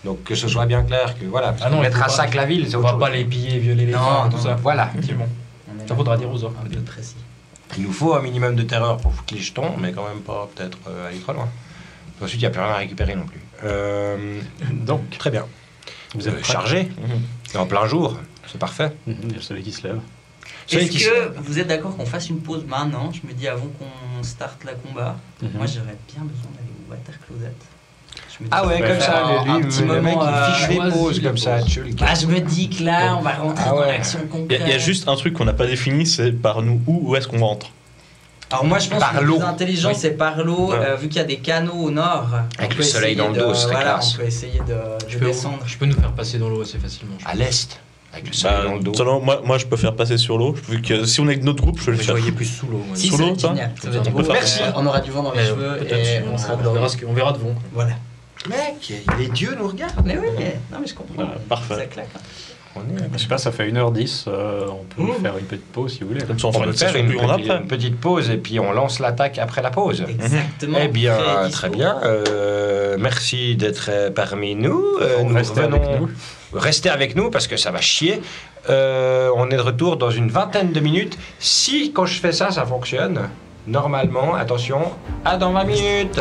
Donc que ce soit bien clair que voilà, parce Ah non, que mettre il faut à pas- sac la ville, c'est On autre va chose. pas les piller, violer les Non, femmes, tout non. ça. Voilà. Effectivement. On est Ça faudra dire aux autres. un peu précis. Il nous faut un minimum de terreur pour foutre les jetons, mais quand même pas peut-être aller trop loin. Ensuite, il n'y a plus rien à récupérer non plus. Donc, très bien. Vous êtes prêts chargé, en plein jour, c'est parfait. Il y a le soleil qui se lève. Celui Est-ce qui que vous êtes d'accord qu'on fasse une pause maintenant? Je me dis avant qu'on starte la combat. Moi j'aurais bien besoin d'aller au water closet. Je me dis, Ah ouais, Ouais, comme ça, un lui, petit le mec, moment, il fiche les choisis pauses les comme ça. pauses. tu le Bah, je me dis que là on va rentrer Ah dans ouais. l'action Il concrète. y a juste un truc qu'on n'a pas défini, c'est par nous où est-ce qu'on rentre. Alors moi je pense Par que le l'eau. plus intelligent Oui. c'est par l'eau, Ouais. vu qu'il y a des canaux au nord. Avec on le peut soleil essayer dans le dos, ce serait voilà, classe. on peut essayer de descendre. Je peux nous faire passer dans l'eau assez facilement. je À pense. l'est, avec le soleil dans le dos. Seulement, moi, je peux faire passer sur l'eau, vu que si on est avec notre groupe, je peux le Mais je faire. voyais plus sous l'eau. moi. Si, Sous ça va l'eau, être ça génial. Ça va Ça, être on beau. peut faire Merci. ça. On aura du vent dans les Mais, cheveux peut-être, et on sera dedans. on verra devant. quoi. Voilà. Mec, les dieux nous regardent. Mais oui, non mais je comprends. Voilà, parfait. Ça claque. hein. On est Je sais pas, ça fait 1h10. On peut faire une petite pause si vous voulez. Comme ça, on On fera peut une faire session plus grande après. une petite pause et puis on lance l'attaque après la pause. Exactement. Eh bien, Très très dispo. bien. Merci d'être parmi nous. Nous Restez avec revenons- nous. Restez avec nous parce que ça va chier. On est de retour dans une vingtaine de minutes. Si, quand je fais ça, ça fonctionne, normalement, attention, à dans 20 minutes.